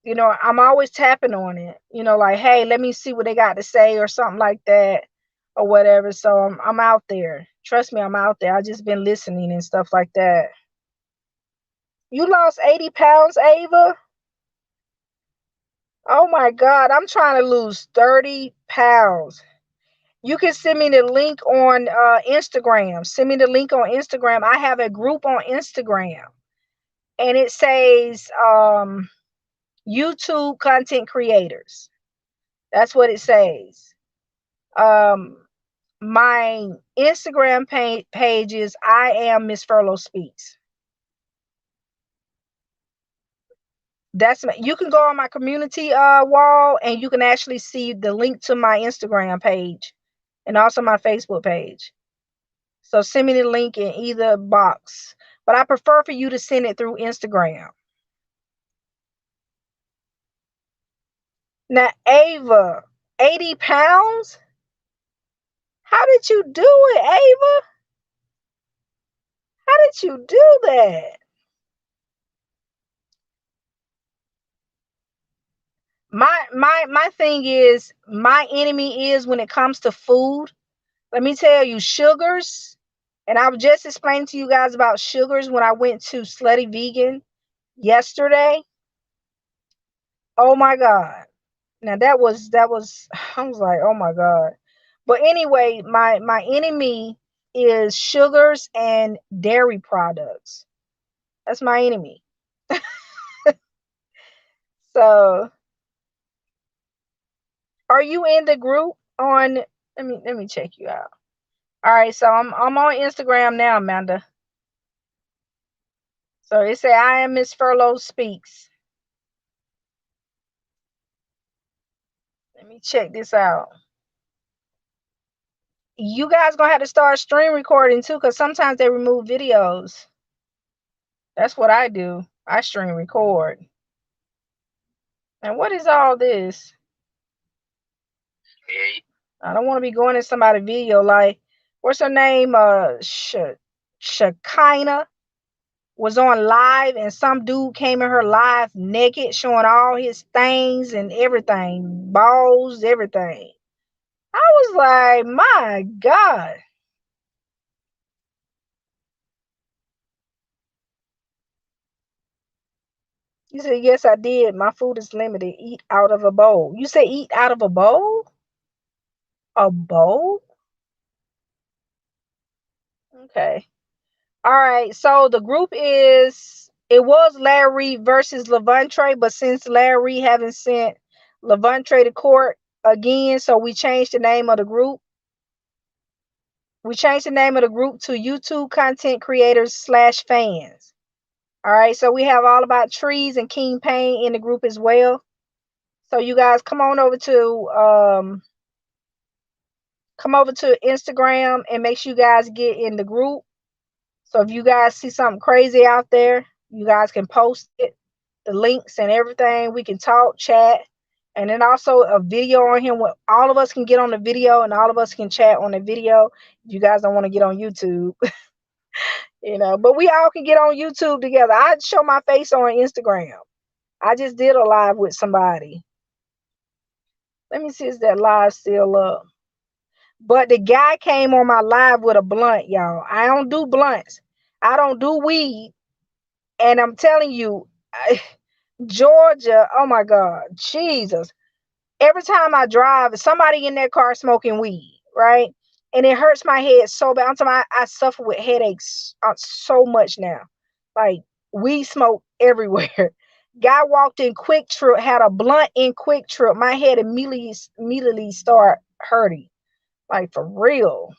[SPEAKER 1] I'm always tapping on it. Like, hey, let me see what they got to say or something like that or whatever. So I'm out there. Trust me, I'm out there. I just been listening and stuff like that. You lost 80 pounds, Ava? Oh my God, I'm trying to lose 30 pounds. You can send me the link on Instagram. Send me the link on Instagram. I have a group on Instagram, and it says YouTube content creators. That's what it says. My Instagram page is I am Miss Furlow Speaks. You can go on my community wall, and you can actually see the link to my Instagram page and also my Facebook page. So send me the link in either box, but I prefer for you to send it through Instagram. Now, Ava, 80 pounds? How did you do it, Ava? How did you do that? My thing is, my enemy is when it comes to food. Let me tell you, sugars. And I was just explaining to you guys about sugars when I went to Slutty Vegan yesterday. Oh my God. Now that was I was like, oh my God. But anyway, my enemy is sugars and dairy products. That's my enemy. So are you in the group on let me check you out. All right, so I'm on Instagram now, Amanda. So it say I am Miss Furlow Speaks. Let me check this out. You guys gonna have to start stream recording too, because sometimes they remove videos. That's what I do. I stream record. And what is all this? I don't want to be going in somebody's video like, what's her name? Shekinah was on live, and some dude came in her live naked, showing all his things and everything, balls, everything. I was like, my God. You said, yes, I did. My food is limited. Eat out of a bowl. You say eat out of a bowl? A bowl? Okay. All right. So the group it was Larry versus Levante, but since Larry haven't sent Levante to court again, so we changed the name of the group. We changed the name of the group to YouTube Content Creators / Fans. All right. So we have All About Trees and King Payne in the group as well. So you guys come over to Instagram and make sure you guys get in the group. So if you guys see something crazy out there, you guys can post it, the links and everything. We can talk, chat, and then also a video on him where all of us can get on the video and all of us can chat on the video. If you guys don't want to get on YouTube, but we all can get on YouTube together. I show my face on Instagram. I just did a live with somebody. Let me see, is that live still up? But the guy came on my live with a blunt, y'all. I don't do blunts. I don't do weed. And I'm telling you, Georgia, oh my God, Jesus. Every time I drive, somebody in that car smoking weed, right? And it hurts my head so bad. I'm talking about I suffer with headaches so much now. Like weed smoke everywhere. Guy walked in Quick Trip, had a blunt in Quick Trip. My head immediately start hurting. Like for real.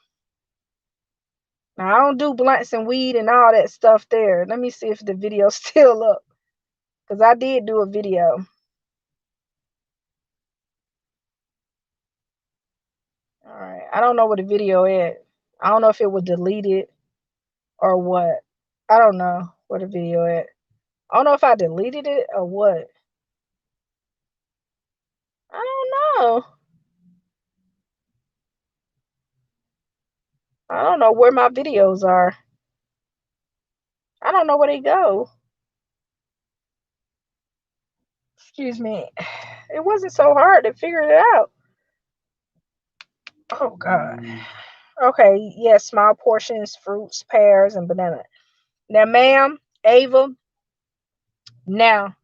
[SPEAKER 1] Now I don't do blunts and weed and all that stuff there. Let me see if the video's still up. Because I did do a video. All right. I don't know where the video is. I don't know if it was deleted or what. I don't know where the video is. I don't know if I deleted it or what. I don't know. I don't know where my videos are. I don't know where they go. Excuse me. It wasn't so hard to figure it out. Oh, God. Okay. Yes, small portions, fruits, pears, and banana. Now, ma'am, Ava, now,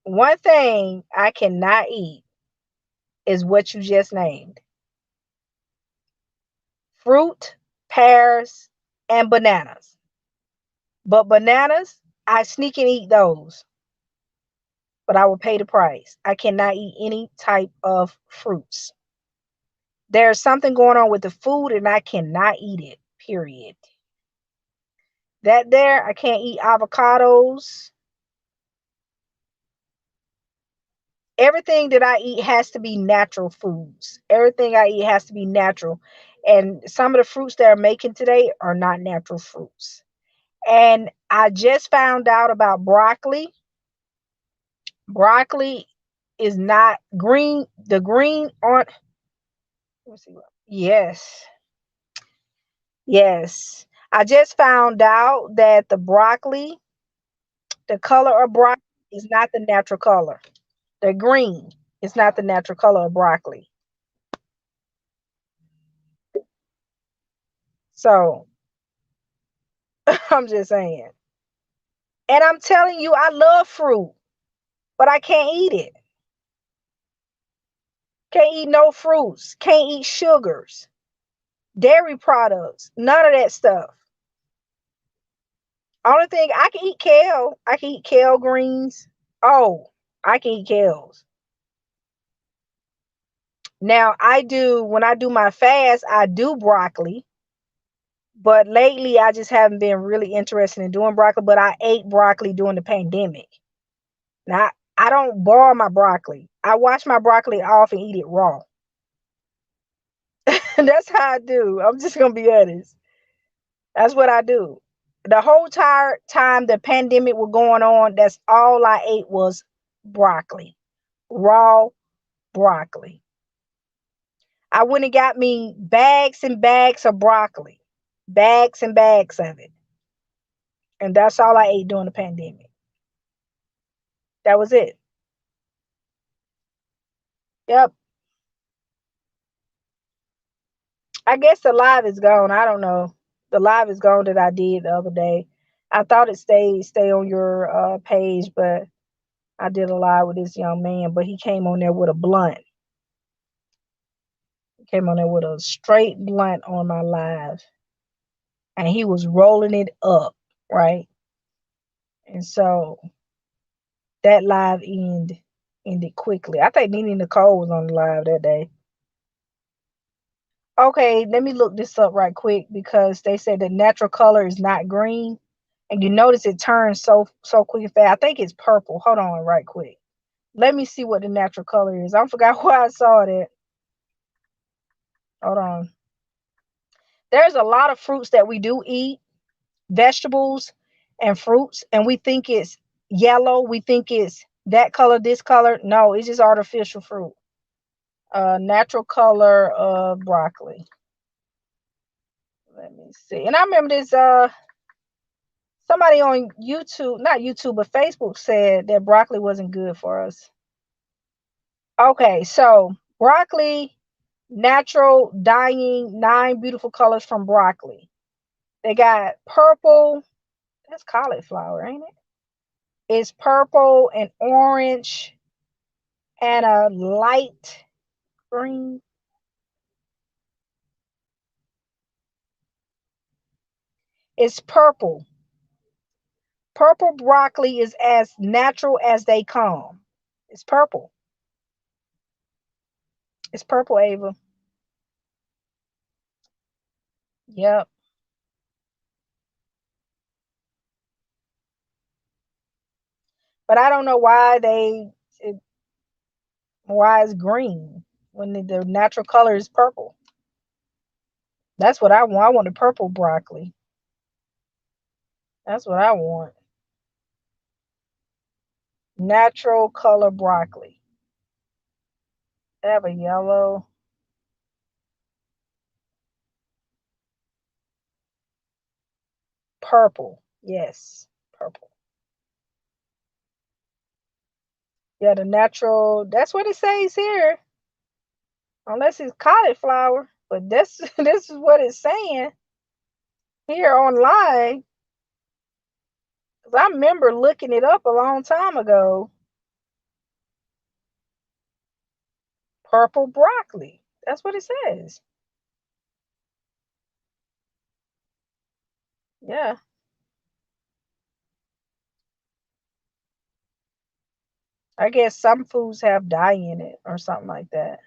[SPEAKER 1] one thing I cannot eat is what you just named. Fruit, pears, and bananas. But bananas, I sneak and eat those. But I will pay the price. I cannot eat any type of fruits. There's something going on with the food and I cannot eat it, period. That there, I can't eat avocados. Everything that I eat has to be natural foods. Everything I eat has to be natural. And some of the fruits that I'm making today are not natural fruits. And I just found out about broccoli. Broccoli is not green. The green on. Let me see. Yes. Yes. I just found out that the broccoli, the color of broccoli is not the natural color. The green is not the natural color of broccoli. So I'm just saying. And I'm telling you, I love fruit, but I can't eat it. Can't eat no fruits. Can't eat sugars, dairy products, none of that stuff. Only thing I can eat kale. I can eat kale greens. Oh, I can eat kales. Now I do when I do my fast, I do broccoli. But lately I just haven't been really interested in doing broccoli. But I ate broccoli during the pandemic. Now I don't boil my broccoli. I wash my broccoli off and eat it raw. That's how I do. I'm just gonna be honest. That's what I do. The whole entire time the pandemic was going on, that's all I ate was broccoli. Raw broccoli. I went and got me bags and bags of broccoli. Bags and bags of it. And that's all I ate during the pandemic. That was it. Yep. I guess the live is gone. I don't know. The live is gone that I did the other day. I thought it stay on your page, but I did a live with this young man, but he came on there with a blunt. He came on there with a straight blunt on my live. And he was rolling it up, right? And so that live ended quickly. I think Nene Nicole was on the live that day. Okay, let me look this up right quick because they said the natural color is not green. And you notice it turns so quick and fast. I think it's purple. Hold on right quick. Let me see what the natural color is. I forgot where I saw that. Hold on. There's a lot of fruits that we do eat, vegetables and fruits, and we think it's yellow. We think it's that color, this color. No, it's just artificial fruit. Natural color of broccoli. Let me see. And I remember this somebody on YouTube, not YouTube, but Facebook said that broccoli wasn't good for us. Okay, so broccoli, natural dyeing, 9 beautiful colors from broccoli. They got purple, That's cauliflower, ain't it? It's purple and orange and a light green. It's purple. Purple broccoli is as natural as they come. It's purple. It's purple, Ava. Yep. But I don't know why why it's green when the natural color is purple. That's what I want. I want a purple broccoli. That's what I want. Natural color broccoli. They have a yellow. Purple. Yes. Purple. Yeah, the natural. That's what it says here. Unless it's cauliflower. But this this is what it's saying here online. Because I remember looking it up a long time ago. Purple broccoli. That's what it says. Yeah. I guess some foods have dye in it or something like that.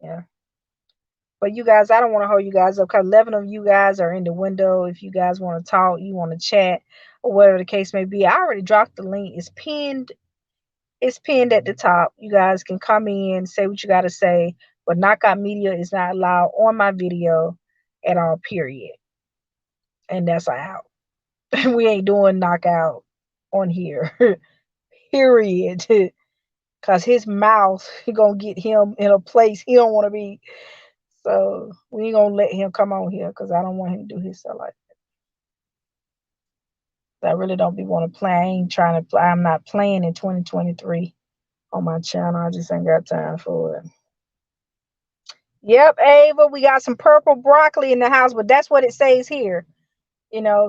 [SPEAKER 1] Yeah. But you guys, I don't want to hold you guys up because 11 of you guys are in the window. If you guys want to talk, you want to chat, or whatever the case may be. I already dropped the link. It's pinned. It's pinned at the top. You guys can come in, say what you got to say. But knockout media is not allowed on my video at all, period. And that's out. We ain't doing knockout on here, period. Because his mouth gonna get him in a place he don't want to be. So we ain't gonna let him come on here because I don't want him to do his stuff like that. I really don't be want to play. I ain't trying to play. I'm not playing in 2023 on my channel. I just ain't got time for it. Yep, Ava, we got some purple broccoli in the house, but that's what it says here.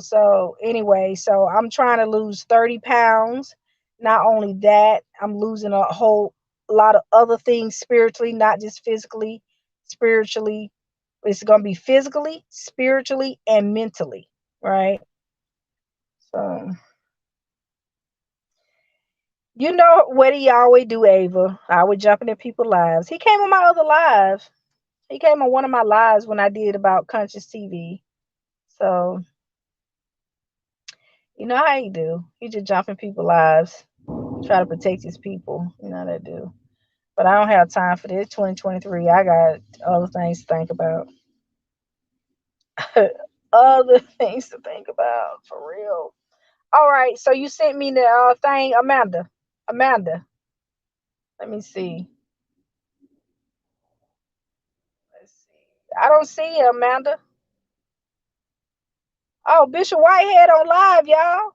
[SPEAKER 1] So anyway, so I'm trying to lose 30 pounds. Not only that, I'm losing a whole lot of other things spiritually, not just physically, spiritually. It's going to be physically, spiritually, and mentally, right? So, you know what he always do, Ava. I always jumping in people's lives. He came on my other live. He came on one of my lives when I did about conscious TV. So, you know how he do. He just jumping people's lives, try to protect his people. You know how they do. But I don't have time for this. 2023. I got other things to think about. Other things to think about, for real. All right. So you sent me the thing, Amanda. Amanda. Let me see. Let's see. I don't see you, Amanda. Oh, Bishop Whitehead on live, y'all.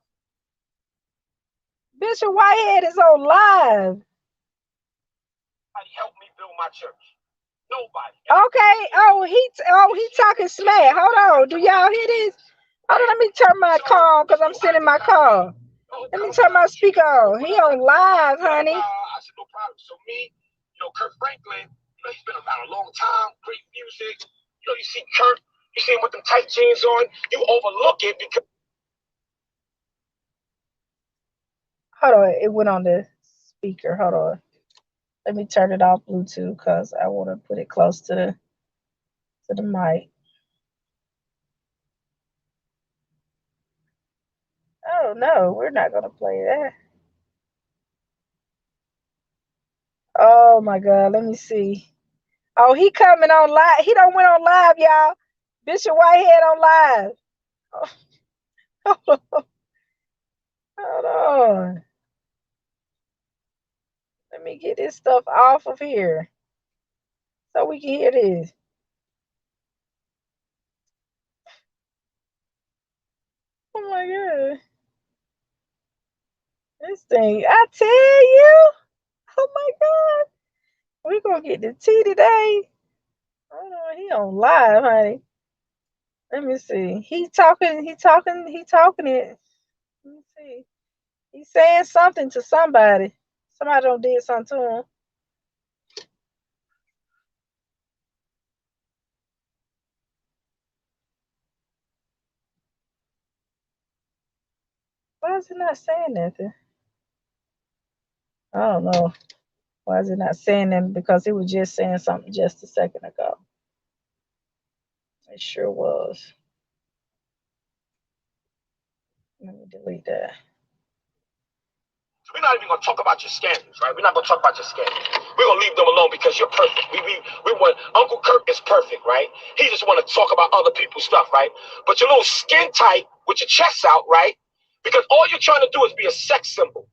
[SPEAKER 1] Bishop Whitehead is on live.
[SPEAKER 2] Help me build my church. Nobody.
[SPEAKER 1] Okay. Oh, he talking smack. Hold on. Do y'all hear this? Hold on, let me turn my car on because I'm sitting in my car. Let me turn my speaker on. He on live, honey.
[SPEAKER 2] I said, no problem. So me, Kurt Franklin, he's been around a long time, great music. You see Kurt, you see him with them tight jeans on, you overlook it because.
[SPEAKER 1] Hold on, it went on the speaker. Hold on. Let me turn it off Bluetooth because I want to put it close to the mic. Oh no, we're not gonna play that. Oh my god, let me see. Oh, he coming on live. He don't went on live, y'all. Bishop Whitehead on live. Oh, hold on. Let me get this stuff off of here so we can hear this. Oh my god. This thing, I tell you. Oh my god. We're gonna get the tea today. Hold on, he on live, honey. Let me see. He talking it. see. He's saying something to somebody. Somebody done did something to him. Why is he not saying nothing? I don't know. Why is he not saying nothing? Because he was just saying something just a second ago. It sure was. Let me delete that.
[SPEAKER 2] We're not even going to talk about your scandals, right? We're not going to talk about your scandals. We're going to leave them alone because you're perfect. We want, Uncle Kirk is perfect, right? He just want to talk about other people's stuff, right? But you're a little skin tight with your chest out, right? Because all you're trying to do is be a sex symbol.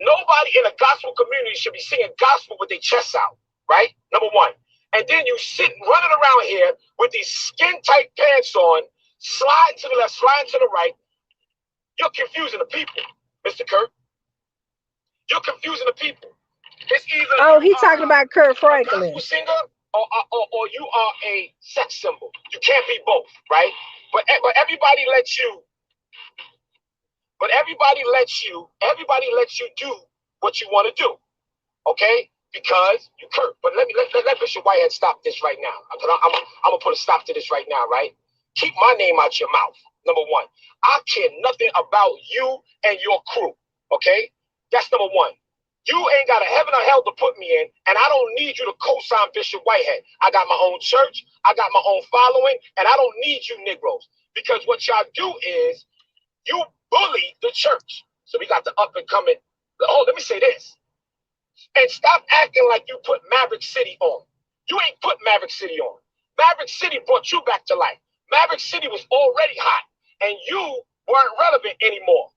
[SPEAKER 2] Nobody in a gospel community should be singing gospel with their chests out, right? Number one. And then you sit running around here with these skin tight pants on, sliding to the left, sliding to the right. You're confusing the people, Mr. Kirk. You're confusing the people. It's either
[SPEAKER 1] he's talking about Kurt Franklin.
[SPEAKER 2] A gospel singer or you are a sex symbol. You can't be both, right? But everybody lets you. But everybody lets you do what you want to do, okay? Because you Kurt. But let Bishop Whitehead stop this right now. I'm gonna put a stop to this right now, right? Keep my name out your mouth. Number one, I care nothing about you and your crew, okay? That's number one. You ain't got a heaven or hell to put me in, and I don't need you to co-sign Bishop Whitehead. I got my own church, I got my own following, and I don't need you Negroes. Because what y'all do is you bully the church. So we got the up and coming. Oh, let me say this. And stop acting like you put Maverick City on. You ain't put Maverick City on. Maverick City brought you back to life. Maverick City was already hot, and you weren't relevant anymore.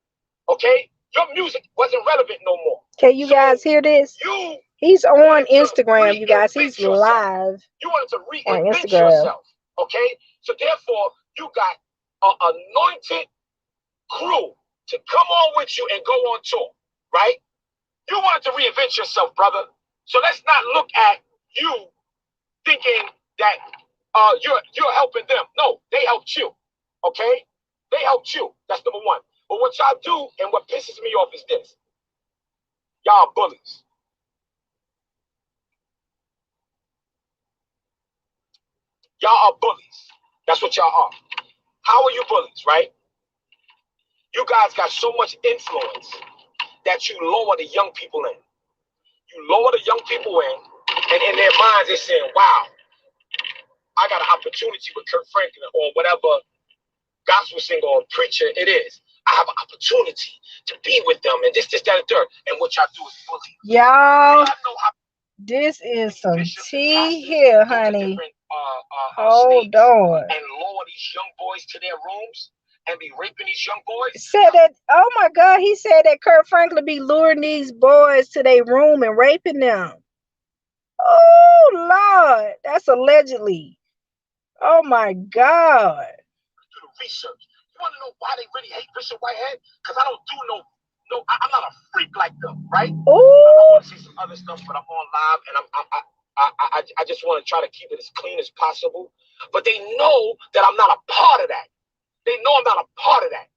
[SPEAKER 2] Okay? Your music wasn't relevant no more.
[SPEAKER 1] Can you guys hear this? He's on Instagram, you guys. He's live.
[SPEAKER 2] You wanted to reinvent yourself. Okay? So therefore, you got an anointed crew to come on with you and go on tour, right? You wanted to reinvent yourself, brother. So let's not look at you thinking that you're helping them. No, they helped you. Okay? They helped you. That's number one. But what y'all do and what pisses me off is this. Y'all are bullies. Y'all are bullies. That's what y'all are. How are you bullies, right? You guys got so much influence that you lower the young people in. You lower the young people in, and in their minds they're saying, wow, I got an opportunity with Kurt Franklin or whatever gospel singer or preacher it is. I have an opportunity to be with them and this, that, and third. And what y'all do is bully.
[SPEAKER 1] Y'all, this is some tea here, honey. Hold on.
[SPEAKER 2] And lower these young boys to their rooms and be raping these young boys.
[SPEAKER 1] Said that, oh my God, he said that Kurt Franklin be luring these boys to their room and raping them. Oh Lord, that's allegedly. Oh my God.
[SPEAKER 2] Do the research. You want to know why they really hate Bishop Whitehead? Because I don't do I'm not a freak like them, right?
[SPEAKER 1] Ooh.
[SPEAKER 2] I want to see some other stuff, but I'm on live and I just want to try to keep it as clean as possible. But they know that I'm not a part of that. They know I'm not a part of that.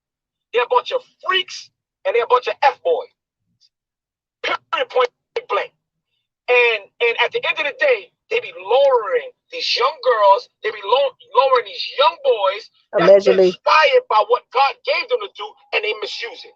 [SPEAKER 2] They're a bunch of freaks and they're a bunch of F-boys. Period, point blank. And at the end of the day, they be lowering these young girls, they be lowering these young boys
[SPEAKER 1] allegedly
[SPEAKER 2] inspired by what God gave them to do, and they misuse it.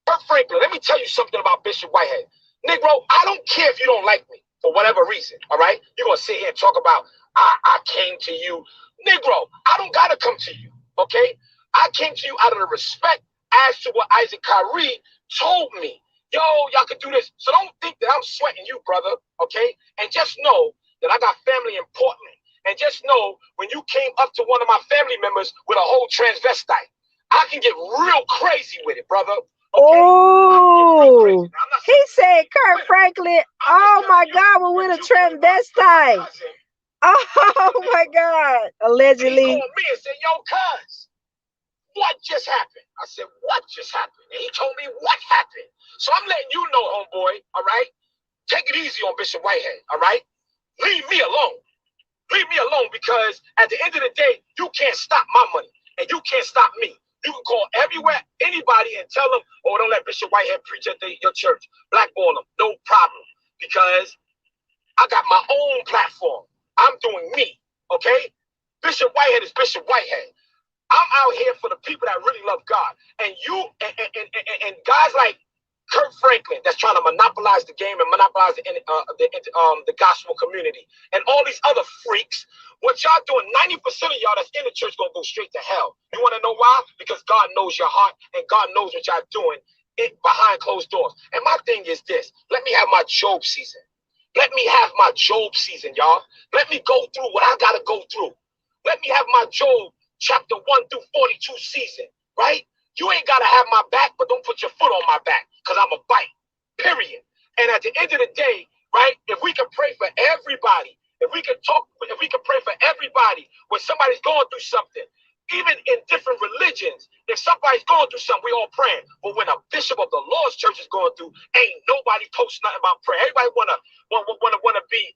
[SPEAKER 2] Kurt Franklin, let me tell you something about Bishop Whitehead. Negro, I don't care if you don't like me for whatever reason, all right? You're going to sit here and talk about, I came to you. Negro, I don't got to come to you, okay? I came to you out of the respect as to what Isaac Kyrie told me. Yo, y'all can do this. So don't think that I'm sweating you, brother, okay? And just know that I got family in Portland. And just know when you came up to one of my family members with a whole transvestite, I can get real crazy with it, brother. Okay?
[SPEAKER 1] Oh, he said Kurt Franklin, oh my God, we're with a transvestite. Oh my God, allegedly.
[SPEAKER 2] He called me and said, yo, cuz, what just happened? I said, what just happened? And he told me what happened. So I'm letting you know, homeboy, all right? Take it easy on Bishop Whitehead, all right? Leave me alone. Leave me alone because at the end of the day, you can't stop my money and you can't stop me. You can call everywhere, anybody, and tell them, oh, don't let Bishop Whitehead preach at your church. Blackball them. No problem. Because I got my own platform. I'm doing me. Okay? Bishop Whitehead is Bishop Whitehead. I'm out here for the people that really love God. And you and guys like Kirk Franklin that's trying to monopolize the game and monopolize the gospel community and all these other freaks. What y'all doing, 90% of y'all that's in the church gonna go straight to hell. You wanna know why? Because God knows your heart and God knows what y'all doing behind closed doors. And my thing is this, let me have my Job season. Let me have my Job season, y'all. Let me go through what I gotta go through. Let me have my Job chapter 1 through 42 season, right? You ain't gotta have my back, but don't put your foot on my back, because I'm a bite, period. And at the end of the day, right, if we can pray for everybody, if we can pray for everybody when somebody's going through something, even in different religions, if somebody's going through something, we all praying. But when a bishop of the Lord's church is going through, ain't nobody posts nothing about prayer. Everybody wanna be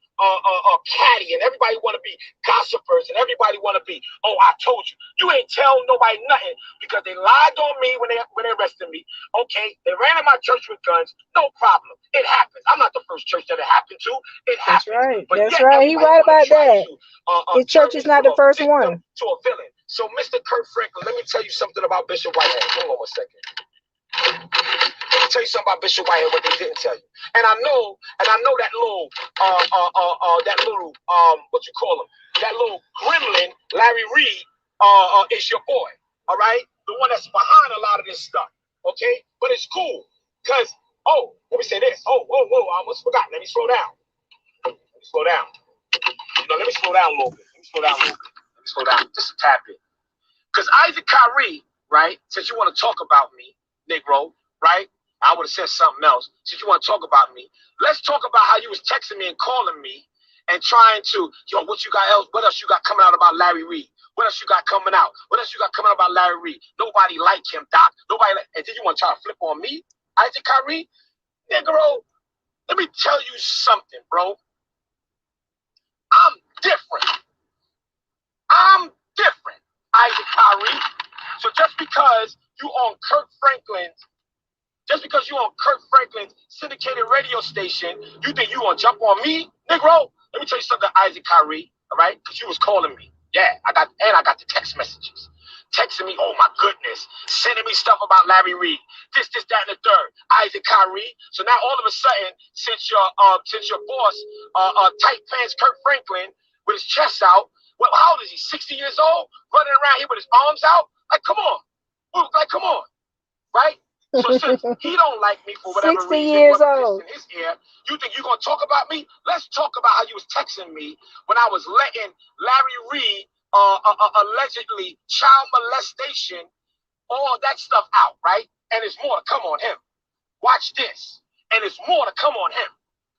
[SPEAKER 2] catty, and everybody wanna be gossipers, and everybody wanna be, oh, I told you. You ain't tell nobody nothing because they lied on me when they arrested me. Okay, they ran in my church with guns. No problem. It happens. I'm not the first church that it happened to. It happens.
[SPEAKER 1] That's right.
[SPEAKER 2] But
[SPEAKER 1] That's right. He right about that. His church is not the first one.
[SPEAKER 2] To a villain. So, Mr. Kirk Franklin, let me tell you something about Bishop Whitehead. Hold on 1 second. Let me tell you something about Bishop Whitehead, what they didn't tell you. And I know that little, what you call him, that little gremlin, Larry Reid, is your boy. All right, the one that's behind a lot of this stuff. Okay, but it's cool because let me say this. I almost forgot. Let me slow down. Let me slow down a little bit. Slow down just a tad bit. Because Isaac Kyrie, right, since you want to talk about me, Negro, right? I would have said something else. Since you want to talk about me, let's talk about how you was texting me and calling me and trying to, what else you got coming out about Larry Reid? What else you got coming out? What else you got coming out about Larry Reid? Nobody like him, Doc. And then you want to try to flip on me, Isaac Kyrie? Negro, let me tell you something, bro. I'm different. Isaac Kyrie. So just because you on Kirk Franklin's syndicated radio station, you think you gonna jump on me, Negro? Let me tell you something, Isaac Kyrie, all right? Because you was calling me. Yeah, I got the text messages. Texting me, oh my goodness, sending me stuff about Larry Reid, this, that, and the third. Isaac Kyrie. So now all of a sudden, since your boss, tight pants Kirk Franklin, with his chest out, well, how old is he? 60 years old, running around here with his arms out? Like, come on, right? So since he don't like me for whatever
[SPEAKER 1] 60
[SPEAKER 2] reason,
[SPEAKER 1] years old,
[SPEAKER 2] in his ear, you think you're gonna talk about me? Let's talk about how you was texting me when I was letting Larry Reid allegedly child molestation, all that stuff out, right? And it's more to come on him. Watch this, and it's more to come on him,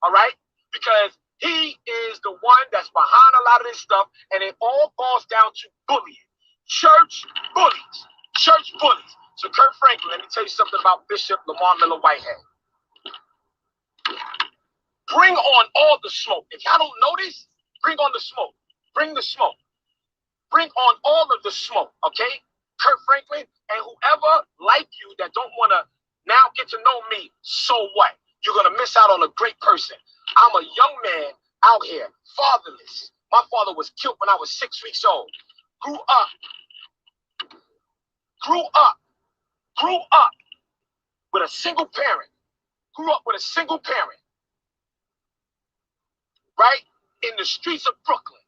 [SPEAKER 2] all right? Because he is the one that's behind a lot of this stuff, and it all boils down to bullying. Church bullies. So, Kirk Franklin, let me tell you something about Bishop Lamor Miller Whitehead. Bring on all the smoke. If y'all don't know this, bring on the smoke. Bring the smoke. Bring on all of the smoke, okay? Kirk Franklin, and whoever like you that don't want to now get to know me, so what? You're going to miss out on a great person. I'm a young man out here, fatherless. My father was killed when I was 6 weeks old. Grew up with a single parent. Right? In the streets of Brooklyn.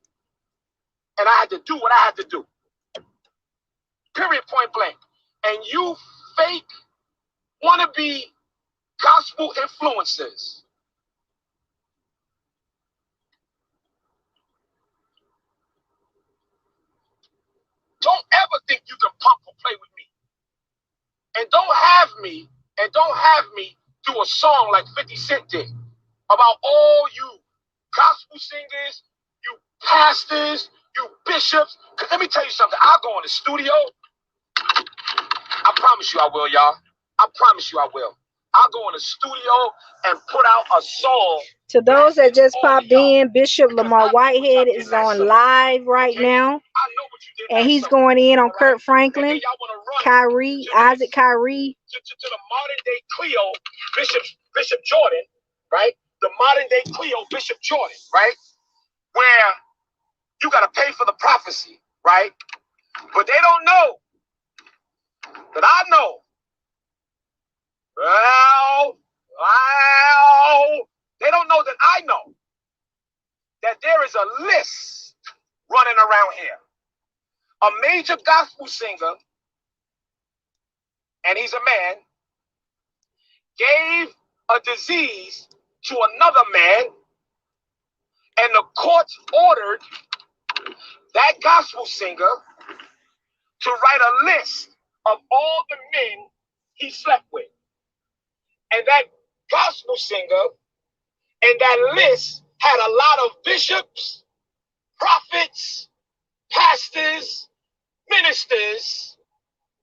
[SPEAKER 2] And I had to do what I had to do. Period, point blank. And you fake wannabe gospel influencers. Don't ever think you can pump or play with me. And don't have me do a song like 50 Cent did about all you gospel singers, you pastors, you bishops. Because let me tell you something. I'll go in the studio. I promise you I will, y'all. I promise you I will. I'll go in the studio and put out a song.
[SPEAKER 1] To those that just popped in, Bishop Lamor Whitehead is on live right now. and he's going in on Kurt Franklin, Kyrie, Isaac Kyrie.
[SPEAKER 2] To the modern day Cleo, Bishop Jordan, right? The modern day Cleo, Bishop Jordan, right? Where you got to pay for the prophecy, right? But they don't know that I know. Well, they don't know that I know that there is a list running around here. A major gospel singer, and he's a man, gave a disease to another man, and the courts ordered that gospel singer to write a list of all the men he slept with. And that gospel singer and that list had a lot of bishops, prophets, pastors, ministers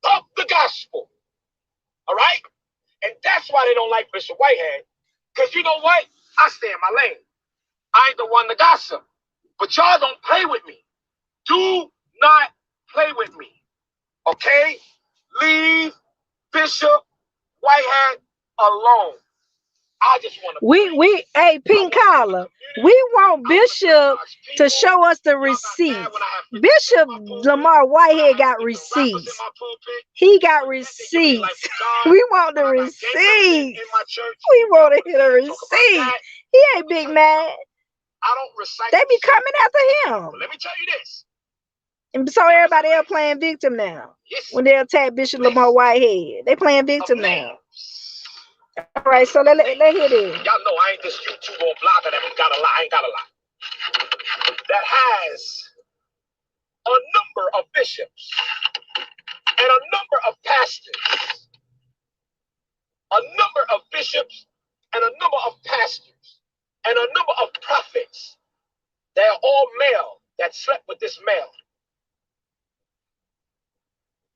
[SPEAKER 2] of the gospel. All right? And that's why they don't like Bishop Whitehead. Because you know what? I stay in my lane. I ain't the one to gossip. But y'all don't play with me. Do not play with me. Okay? Leave Bishop Whitehead alone. I just want
[SPEAKER 1] to. Hey, Pink Collar, we want Bishop to show us the receipts. Bishop Lamar Whitehead got receipts. He got receipts. We want the receipts. We want to hear the receipts. He ain't big mad.
[SPEAKER 2] I don't recite.
[SPEAKER 1] They be coming after him.
[SPEAKER 2] Let me tell you this.
[SPEAKER 1] And so everybody else playing victim now. When they attack Bishop Lamar Whitehead, they playing victim now. All right, so let hear this.
[SPEAKER 2] Y'all know I ain't this YouTube or blogger that got a lie. I ain't got a lie. That has a number of bishops and a number of pastors, a number of bishops and a number of pastors and a number of prophets. They are all male that slept with this male.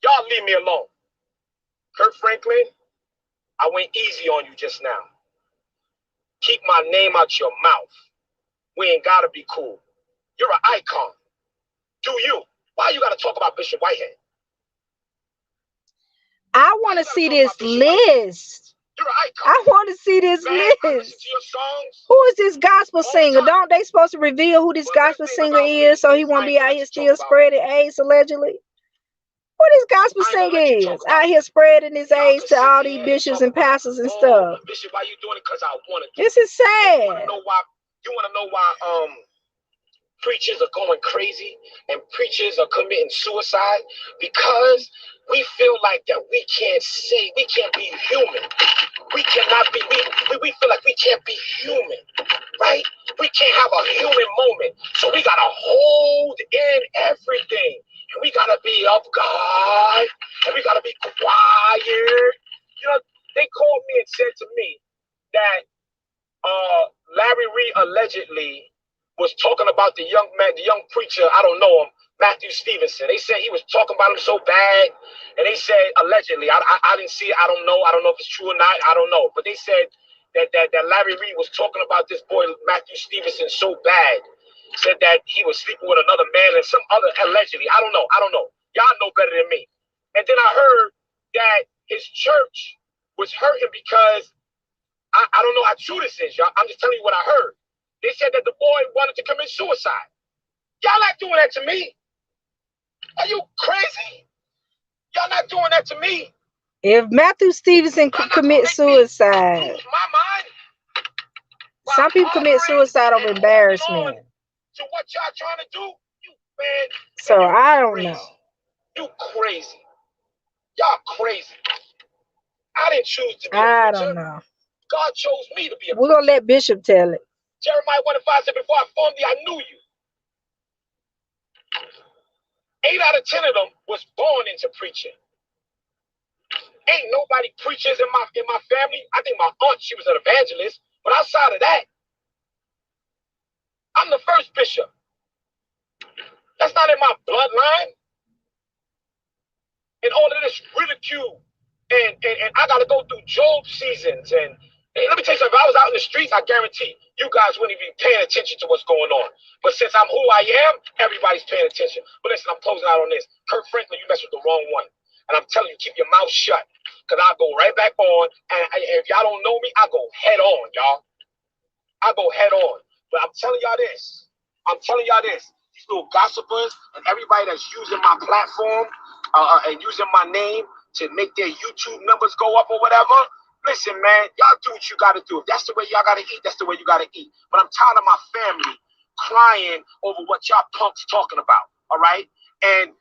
[SPEAKER 2] Y'all leave me alone. Kurt Franklin, I went easy on you just now. Keep my name out your mouth. We ain't gotta be cool. You're an icon. Do you? Why you gotta talk about Bishop Whitehead?
[SPEAKER 1] I want to see this list.
[SPEAKER 2] You're an icon.
[SPEAKER 1] I want to see this list. Who is this gospel singer? Don't they supposed to reveal who this gospel singer is so he won't be out here still spreading AIDS allegedly? Who this gospel singer is out here spreading his AIDS to all these bishops and pastors and stuff?
[SPEAKER 2] Bishop, why you doing it? Because I want to.
[SPEAKER 1] This is sad.
[SPEAKER 2] You want to know why preachers are going crazy and preachers are committing suicide? Because we feel like that we can't be human. We cannot be, we feel like we can't be human, right? We can't have a human moment. So we got to hold in everything. And we got to be of God. And we got to be quiet. You know, they called me and said to me that Larry Reid allegedly was talking about the young man, the young preacher, I don't know him, Matthew Stevenson. They said he was talking about him so bad. And they said allegedly, I didn't see it. I don't know if it's true or not. I don't know. But they said that Larry Reid was talking about this boy, Matthew Stevenson, so bad. Said that he was sleeping with another man and some other, allegedly. I don't know. Y'all know better than me. And then I heard that his church was hurting because, I don't know how true this is, y'all. I'm just telling you what I heard. They said that the boy wanted to commit suicide. Y'all not doing that to me. Are you crazy? Y'all not doing that to me.
[SPEAKER 1] If Matthew Stevenson could commit suicide, some people commit suicide over embarrassment.
[SPEAKER 2] So what y'all trying to do? You man.
[SPEAKER 1] So I don't know.
[SPEAKER 2] You crazy. Y'all crazy. I didn't choose to be
[SPEAKER 1] I don't know.
[SPEAKER 2] God chose me to be a
[SPEAKER 1] We're going to let Bishop tell it.
[SPEAKER 2] Jeremiah 1:5 said, before I formed thee, I knew you. 8 out of 10 of them was born into preaching. Ain't nobody preachers in my family. I think my aunt, she was an evangelist. But outside of that, I'm the first bishop. That's not in my bloodline. And all of this ridicule, and I got to go through Job seasons and Hey, let me tell you something. If I was out in the streets, I guarantee you guys wouldn't even be paying attention to what's going on. But since I'm who I am, everybody's paying attention. But listen, I'm closing out on this. Kurt Franklin, you messed with the wrong one. And I'm telling you, keep your mouth shut. Because I'll go right back on. And if y'all don't know me, I go head on, y'all. I go head on. But I'm telling y'all this. These little gossipers and everybody that's using my platform and using my name to make their YouTube numbers go up or whatever. Listen, man, y'all do what you got to do. If that's the way y'all got to eat, that's the way you got to eat. But I'm tired of my family crying over what y'all punks talking about, all right? And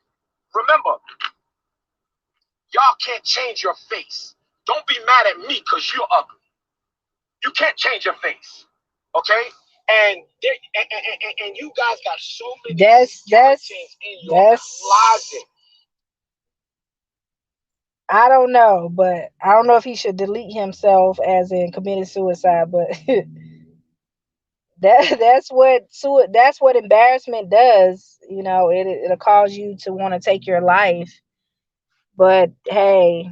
[SPEAKER 2] remember, y'all can't change your face. Don't be mad at me because you're ugly. You can't change your face, okay? And you guys got so many skeletons in your closet.
[SPEAKER 1] I don't know, but I don't know if he should delete himself as in committed suicide, but that's what embarrassment does. You know, it'll cause you to want to take your life. But hey,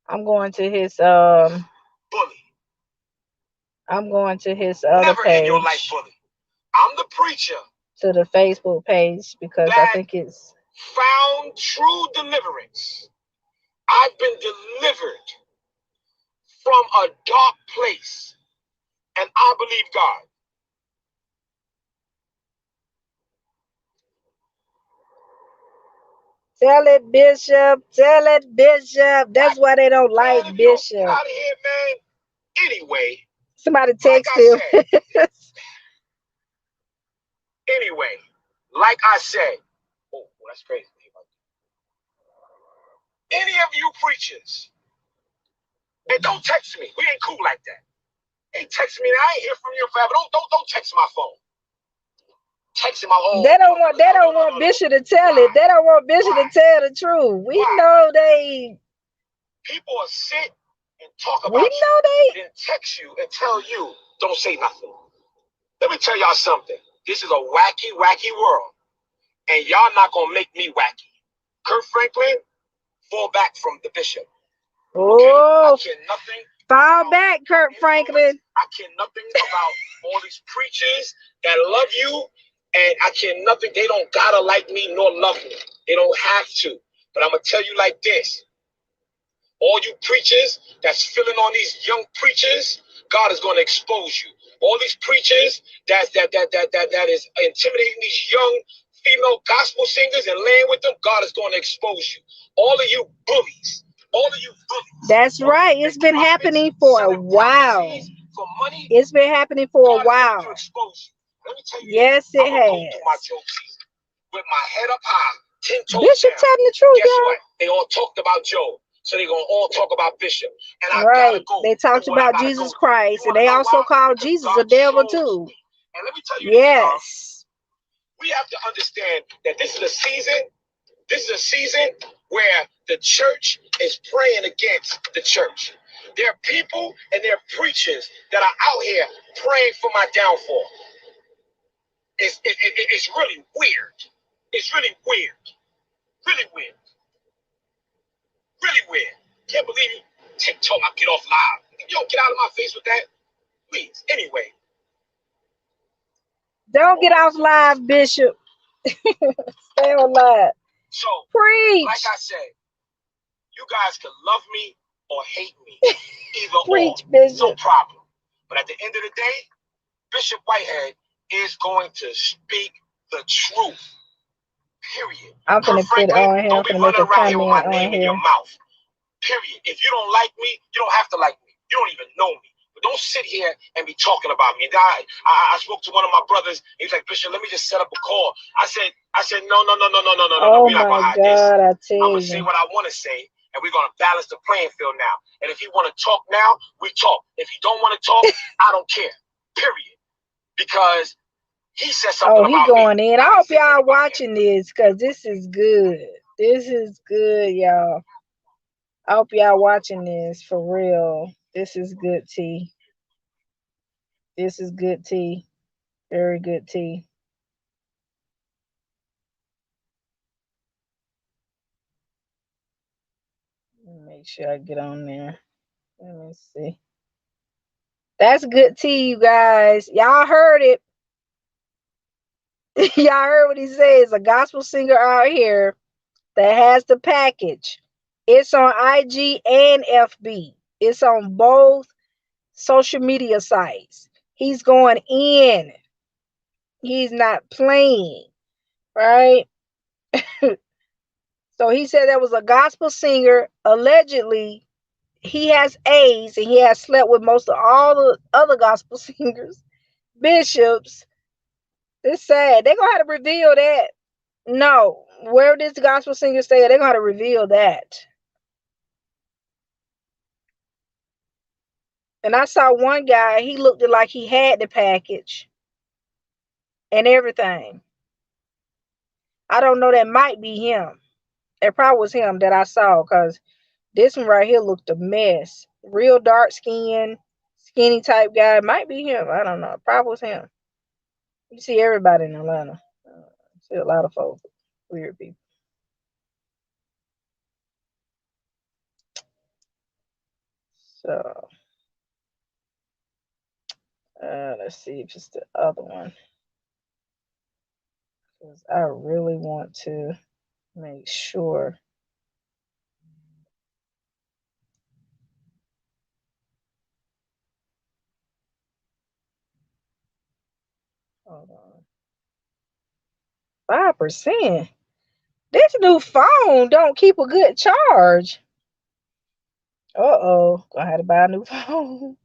[SPEAKER 1] I'm going to his
[SPEAKER 2] bully.
[SPEAKER 1] I'm going to his other
[SPEAKER 2] Never
[SPEAKER 1] page.
[SPEAKER 2] in your life, bully. I'm the preacher.
[SPEAKER 1] To the Facebook page because I think it's
[SPEAKER 2] found true deliverance. I've been delivered from a dark place, and I believe God.
[SPEAKER 1] Tell it, Bishop. Tell it, Bishop. That's why they don't like
[SPEAKER 2] man,
[SPEAKER 1] Bishop.
[SPEAKER 2] Get out of here, man. Anyway.
[SPEAKER 1] Somebody text him.
[SPEAKER 2] Anyway, like I said. Oh, that's crazy. Any of you preachers, and don't text me. We ain't cool like that. Hey, text me. I ain't hear from you forever. Don't text my phone. Text my own.
[SPEAKER 1] They don't want Bishop to tell it. They don't want Bishop to tell the truth. We know they.
[SPEAKER 2] People will sit and talk about then text you and tell you don't say nothing. Let me tell y'all something. This is a wacky, wacky world, and y'all not gonna make me wacky. Kurt Franklin, fall back from the bishop.
[SPEAKER 1] Oh, okay? Fall back, Kurt Franklin.
[SPEAKER 2] I care nothing about all these preachers that love you, and I care nothing. They don't gotta like me nor love me. They don't have to. But I'm gonna tell you like this: all you preachers that's filling on these young preachers, God is gonna expose you. All these preachers that is intimidating these young female gospel singers and laying with them, God is gonna expose you. All of you bullies. All of you bullies.
[SPEAKER 1] That's right. It's been happening for a while.
[SPEAKER 2] For money,
[SPEAKER 1] it's been happening for a while.
[SPEAKER 2] Let me tell you,
[SPEAKER 1] yes, it has.
[SPEAKER 2] Go through my joke season with my head up high, 10 toes
[SPEAKER 1] Bishop
[SPEAKER 2] down.
[SPEAKER 1] telling the truth,
[SPEAKER 2] Guess
[SPEAKER 1] y'all.
[SPEAKER 2] what? They all talked about Joe, so they're gonna all talk about Bishop. And I
[SPEAKER 1] gotta go. They talked about Jesus Christ, and they also called Jesus a devil too.
[SPEAKER 2] And let me tell you,
[SPEAKER 1] yes,
[SPEAKER 2] we have to understand that this is a season. This is a season where the church is praying against the church. There are people and there are preachers that are out here praying for my downfall. It's really weird. It's really weird. Really weird. Really weird. Can't believe you. TikTok, I get off live. You don't get out of my face with that. Please. Anyway.
[SPEAKER 1] Don't get off live, Bishop. Stay on live.
[SPEAKER 2] So,
[SPEAKER 1] preach.
[SPEAKER 2] Like I said, you guys can love me or hate me. Either
[SPEAKER 1] preach,
[SPEAKER 2] or.
[SPEAKER 1] Bishop.
[SPEAKER 2] No problem. But at the end of the day, Bishop Whitehead is going to speak the truth. Period.
[SPEAKER 1] I'm gonna put it on here. I'm gonna make a comment
[SPEAKER 2] with my name in your mouth. Period. If you don't like me, you don't have to like me. You don't even know me. But don't sit here and be talking about me. And I spoke to one of my brothers. He was like, Bishop, let me just set up a call. I said, no.
[SPEAKER 1] Oh
[SPEAKER 2] We're not gonna hide
[SPEAKER 1] this.
[SPEAKER 2] I'm gonna say what I want to say, and we're gonna balance the playing field now. And if you want to talk now, we talk. If you don't want to talk, I don't care. Period. Because he said something about
[SPEAKER 1] going
[SPEAKER 2] me.
[SPEAKER 1] in. I hope y'all watching this because this is good. This is good, y'all. I hope y'all watching this for real. This is good tea. This is good tea. Very good tea. Make sure I get on there. Let me see. That's good tea, you guys. Y'all heard it. Y'all heard what he says. A gospel singer out here that has the package. It's on IG and FB. It's on both social media sites. He's going in. He's not playing, right? So he said there was a gospel singer. Allegedly, he has AIDS and he has slept with most of all the other gospel singers, bishops. It's sad. They're gonna have to reveal that. No, where did the gospel singer stay? They're gonna reveal that. And I saw one guy, he looked like he had the package and everything. I don't know, that might be him. It probably was him that I saw, because this one right here looked a mess. Real dark skin, skinny type guy. It might be him. I don't know. It probably was him. You see everybody in Atlanta. See a lot of folks, weird people. So let's see if it's the other one, because I really want to make sure. Hold on. 5%. This new phone don't keep a good charge. Uh-oh. Gonna have to buy a new phone.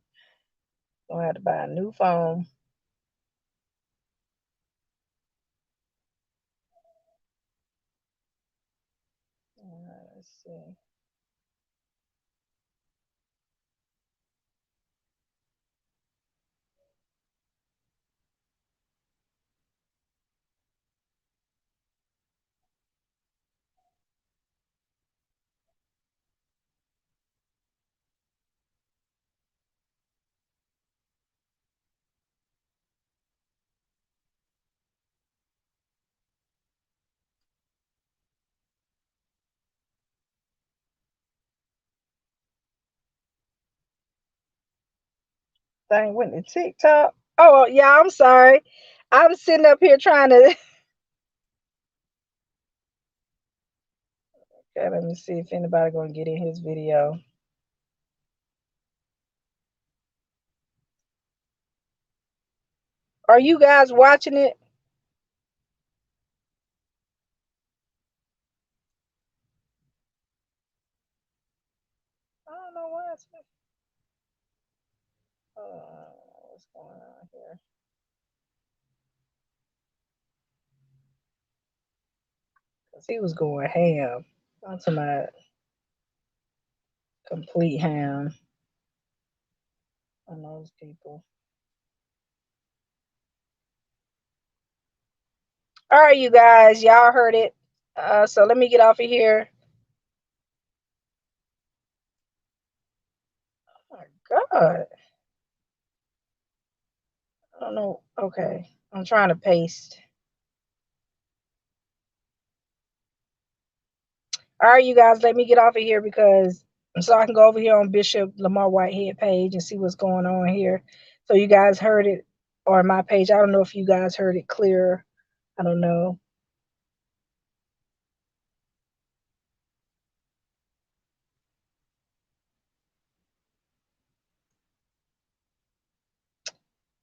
[SPEAKER 1] Gonna have to buy a new phone. Let's see. Thing went to TikTok. Oh yeah, I'm sorry. I'm sitting up here trying to okay, let me see if anybody gonna get in his video. Are you guys watching it? I don't know why it's what's going on here. Cause he was going ham. I'm talking about complete ham on those people. All right, you guys, y'all heard it. So let me get off of here. Oh my God. I don't know. Okay. I'm trying to paste. All right, you guys, let me get off of here, because so I can go over here on Bishop Lamor Whitehead page and see what's going on here. So you guys heard it, or my page. I don't know if you guys heard it clear. I don't know.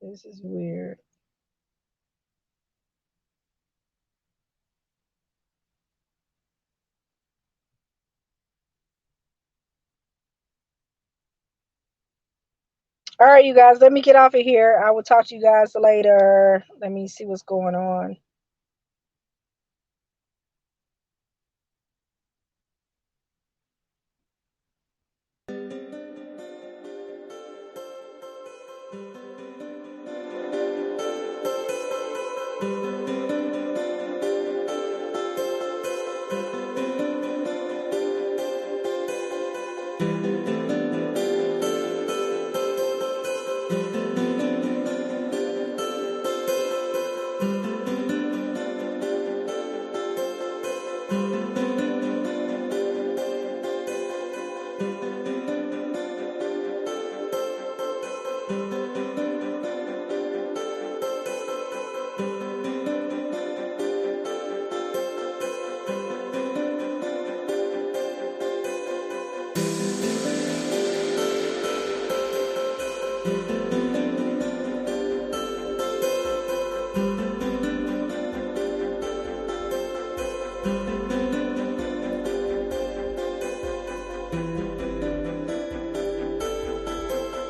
[SPEAKER 1] This is weird. All right, you guys, let me get off of here. I will talk to you guys later. Let me see what's going on.
[SPEAKER 3] you.